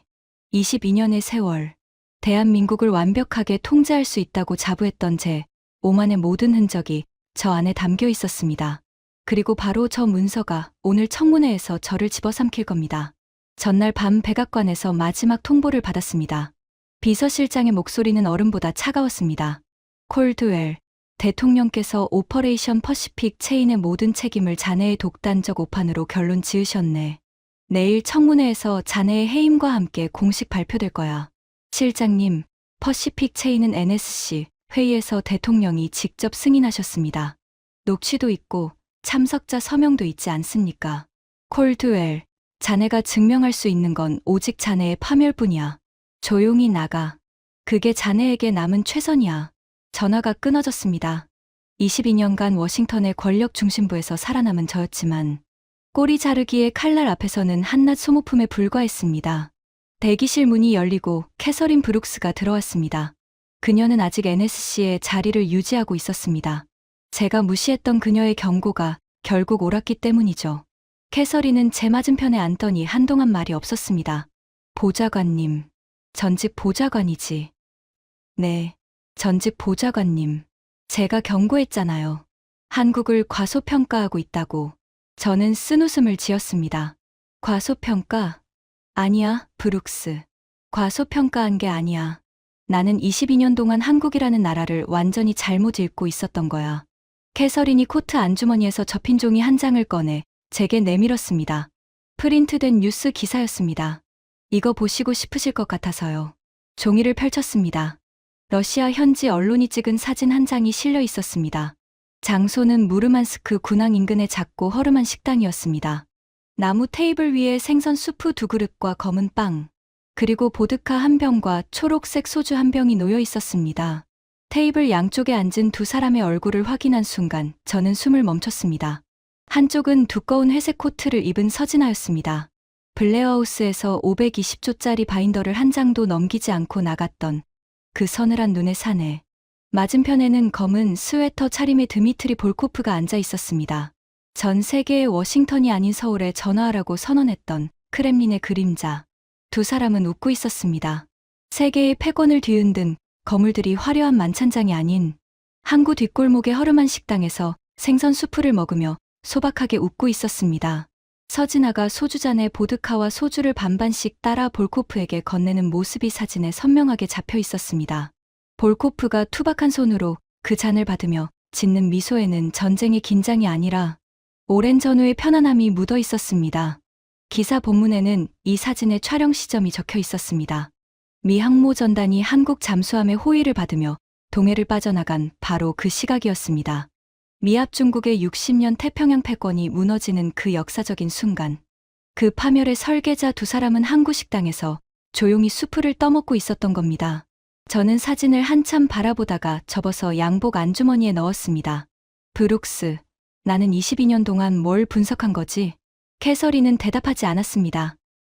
22년의 세월. 대한민국을 완벽하게 통제할 수 있다고 자부했던 제 오만의 모든 흔적이 저 안에 담겨 있었습니다. 그리고 바로 저 문서가 오늘 청문회에서 저를 집어삼킬 겁니다. 전날 밤 백악관에서 마지막 통보를 받았습니다. 비서실장의 목소리는 얼음보다 차가웠습니다. 콜드웰, 대통령께서 오퍼레이션 퍼시픽 체인의 모든 책임을 자네의 독단적 오판으로 결론 지으셨네. 내일 청문회에서 자네의 해임과 함께 공식 발표될 거야. 실장님, 퍼시픽 체인은 NSC 회의에서 대통령이 직접 승인하셨습니다. 녹취도 있고 참석자 서명도 있지 않습니까? 콜드웰, 자네가 증명할 수 있는 건 오직 자네의 파멸뿐이야. 조용히 나가. 그게 자네에게 남은 최선이야. 전화가 끊어졌습니다. 22년간 워싱턴의 권력 중심부에서 살아남은 저였지만 꼬리 자르기의 칼날 앞에서는 한낱 소모품에 불과했습니다. 대기실 문이 열리고 캐서린 브룩스가 들어왔습니다. 그녀는 아직 NSC에 자리를 유지하고 있었습니다. 제가 무시했던 그녀의 경고가 결국 옳았기 때문이죠. 캐서린은 제 맞은편에 앉더니 한동안 말이 없었습니다. 보좌관님. 전직 보좌관이지. 네, 전직 보좌관님. 제가 경고했잖아요. 한국을 과소평가하고 있다고. 저는 쓴웃음을 지었습니다. 과소평가? 아니야, 브룩스. 과소평가한 게 아니야. 나는 22년 동안 한국이라는 나라를 완전히 잘못 읽고 있었던 거야. 캐서린이 코트 안주머니에서 접힌 종이 한 장을 꺼내 제게 내밀었습니다. 프린트된 뉴스 기사였습니다. 이거 보시고 싶으실 것 같아서요. 종이를 펼쳤습니다. 러시아 현지 언론이 찍은 사진 한 장이 실려 있었습니다. 장소는 무르만스크 군항 인근의 작고 허름한 식당이었습니다. 나무 테이블 위에 생선 수프 2그릇과 검은 빵, 그리고 보드카 한 병과 초록색 소주 한 병이 놓여 있었습니다. 테이블 양쪽에 앉은 두 사람의 얼굴을 확인한 순간 저는 숨을 멈췄습니다. 한쪽은 두꺼운 회색 코트를 입은 서진아였습니다. 블레어하우스에서 520조짜리 바인더를 한 장도 넘기지 않고 나갔던 그 서늘한 눈의 사내. 맞은편에는 검은 스웨터 차림의 드미트리 볼코프가 앉아 있었습니다. 전 세계의 워싱턴이 아닌 서울에 전화하라고 선언했던 크렘린의 그림자. 두 사람은 웃고 있었습니다. 세계의 패권을 뒤흔든 거물들이 화려한 만찬장이 아닌 항구 뒷골목의 허름한 식당에서 생선 수프를 먹으며 소박하게 웃고 있었습니다. 서진아가 소주잔에 보드카와 소주를 반반씩 따라 볼코프에게 건네는 모습이 사진에 선명하게 잡혀 있었습니다. 볼코프가 투박한 손으로 그 잔을 받으며 짓는 미소에는 전쟁의 긴장이 아니라 오랜 전후의 편안함이 묻어 있었습니다. 기사 본문에는 이 사진의 촬영 시점이 적혀 있었습니다. 미 항모 전단이 한국 잠수함의 호위를 받으며 동해를 빠져나간 바로 그 시각이었습니다. 미합 중국의 60년 태평양 패권이 무너지는 그 역사적인 순간. 그 파멸의 설계자 두 사람은 항구 식당에서 조용히 수프를 떠먹고 있었던 겁니다. 저는 사진을 한참 바라보다가 접어서 양복 안주머니에 넣었습니다. 브룩스, 나는 22년 동안 뭘 분석한 거지? 캐서린은 대답하지 않았습니다.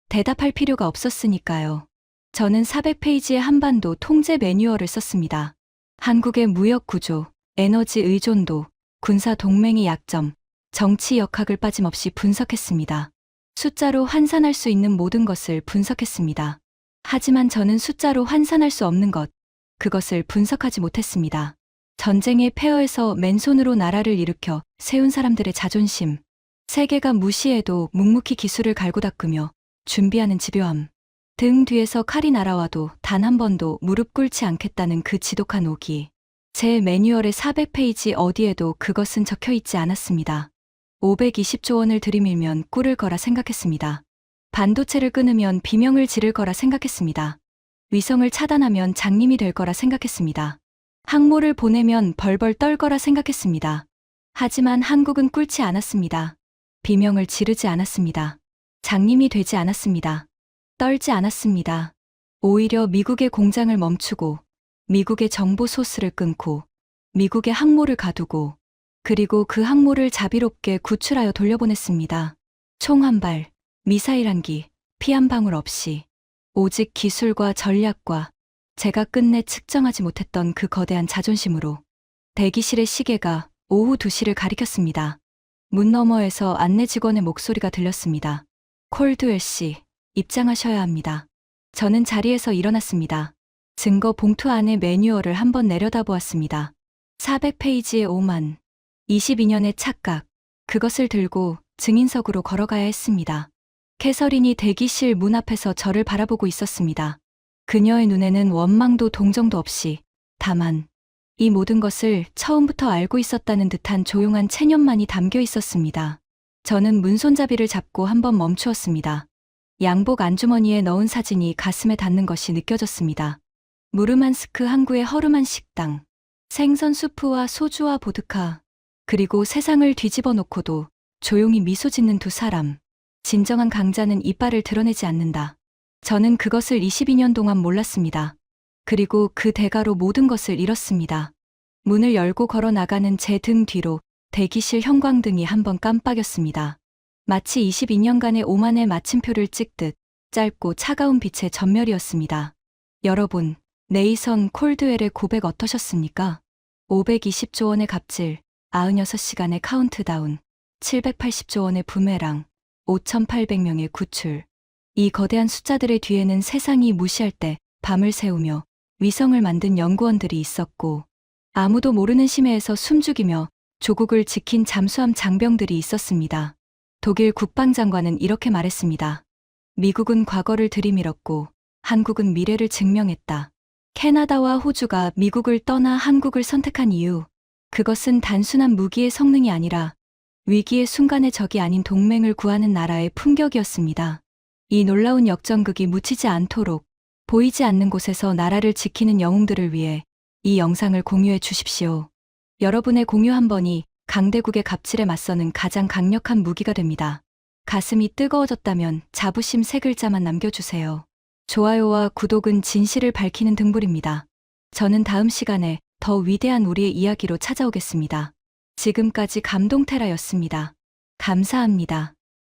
대답할 필요가 없었으니까요. 저는 400페이지의 한반도 통제 매뉴얼을 썼습니다. 한국의 무역 구조, 에너지 의존도, 군사 동맹의 약점, 정치 역학을 빠짐없이 분석했습니다. 숫자로 환산할 수 있는 모든 것을 분석했습니다. 하지만 저는 숫자로 환산할 수 없는 것, 그것을 분석하지 못했습니다. 전쟁의 폐허에서 맨손으로 나라를 일으켜 세운 사람들의 자존심, 세계가 무시해도 묵묵히 기술을 갈고 닦으며 준비하는 집요함, 등 뒤에서 칼이 날아와도 단 한 번도 무릎 꿇지 않겠다는 그 지독한 오기. 제 매뉴얼의 400페이지 어디에도 그것은 적혀 있지 않았습니다. 520조 원을 들이밀면 꿇을 거라 생각했습니다. 반도체를 끊으면 비명을 지를 거라 생각했습니다. 위성을 차단하면 장님이 될 거라 생각했습니다. 항모를 보내면 벌벌 떨 거라 생각했습니다. 하지만 한국은 꿇지 않았습니다. 비명을 지르지 않았습니다. 장님이 되지 않았습니다. 떨지 않았습니다. 오히려 미국의 공장을 멈추고 미국의 정보 소스를 끊고 미국의 항모를 가두고 그리고 그 항모를 자비롭게 구출하여 돌려보냈습니다. 총 한 발, 미사일 한 기, 피 한 방울 없이 오직 기술과 전략과 제가 끝내 측정하지 못했던 그 거대한 자존심으로 대기실의 시계가 오후 2시를 가리켰습니다. 문 너머에서 안내 직원의 목소리가 들렸습니다. 콜드웰 씨, 입장하셔야 합니다. 저는 자리에서 일어났습니다. 증거 봉투 안에 매뉴얼을 한번 내려다보았습니다. 400페이지의 오만, 22년의 착각, 그것을 들고 증인석으로 걸어가야 했습니다. 캐서린이 대기실 문 앞에서 저를 바라보고 있었습니다. 그녀의 눈에는 원망도 동정도 없이 다만 이 모든 것을 처음부터 알고 있었다는 듯한 조용한 체념만이 담겨 있었습니다. 저는 문손잡이를 잡고 한번 멈추었습니다. 양복 안주머니에 넣은 사진이 가슴에 닿는 것이 느껴졌습니다. 무르만스크 항구의 허름한 식당, 생선 수프와 소주와 보드카, 그리고 세상을 뒤집어 놓고도 조용히 미소 짓는 두 사람. 진정한 강자는 이빨을 드러내지 않는다. 저는 그것을 22년 동안 몰랐습니다. 그리고 그 대가로 모든 것을 잃었습니다. 문을 열고 걸어 나가는 제 등 뒤로 대기실 형광등이 한번 깜빡였습니다. 마치 22년간의 오만의 마침표를 찍듯 짧고 차가운 빛의 전멸이었습니다. 여러분, 네이선 콜드웰의 고백 어떠셨습니까? 520조 원의 갑질, 96시간의 카운트다운, 780조 원의 부메랑, 5,800명의 구출. 이 거대한 숫자들의 뒤에는 세상이 무시할 때 밤을 새우며 위성을 만든 연구원들이 있었고 아무도 모르는 심해에서 숨죽이며 조국을 지킨 잠수함 장병들이 있었습니다. 독일 국방장관은 이렇게 말했습니다. 미국은 과거를 들이밀었고 한국은 미래를 증명했다. 캐나다와 호주가 미국을 떠나 한국을 선택한 이유, 그것은 단순한 무기의 성능이 아니라 위기의 순간의 적이 아닌 동맹을 구하는 나라의 품격이었습니다. 이 놀라운 역전극이 묻히지 않도록 보이지 않는 곳에서 나라를 지키는 영웅들을 위해 이 영상을 공유해 주십시오. 여러분의 공유 한 번이 강대국의 갑질에 맞서는 가장 강력한 무기가 됩니다. 가슴이 뜨거워졌다면 자부심 3글자만 남겨주세요. 좋아요와 구독은 진실을 밝히는 등불입니다. 저는 다음 시간에 더 위대한 우리의 이야기로 찾아오겠습니다. 지금까지 감동테라였습니다. 감사합니다.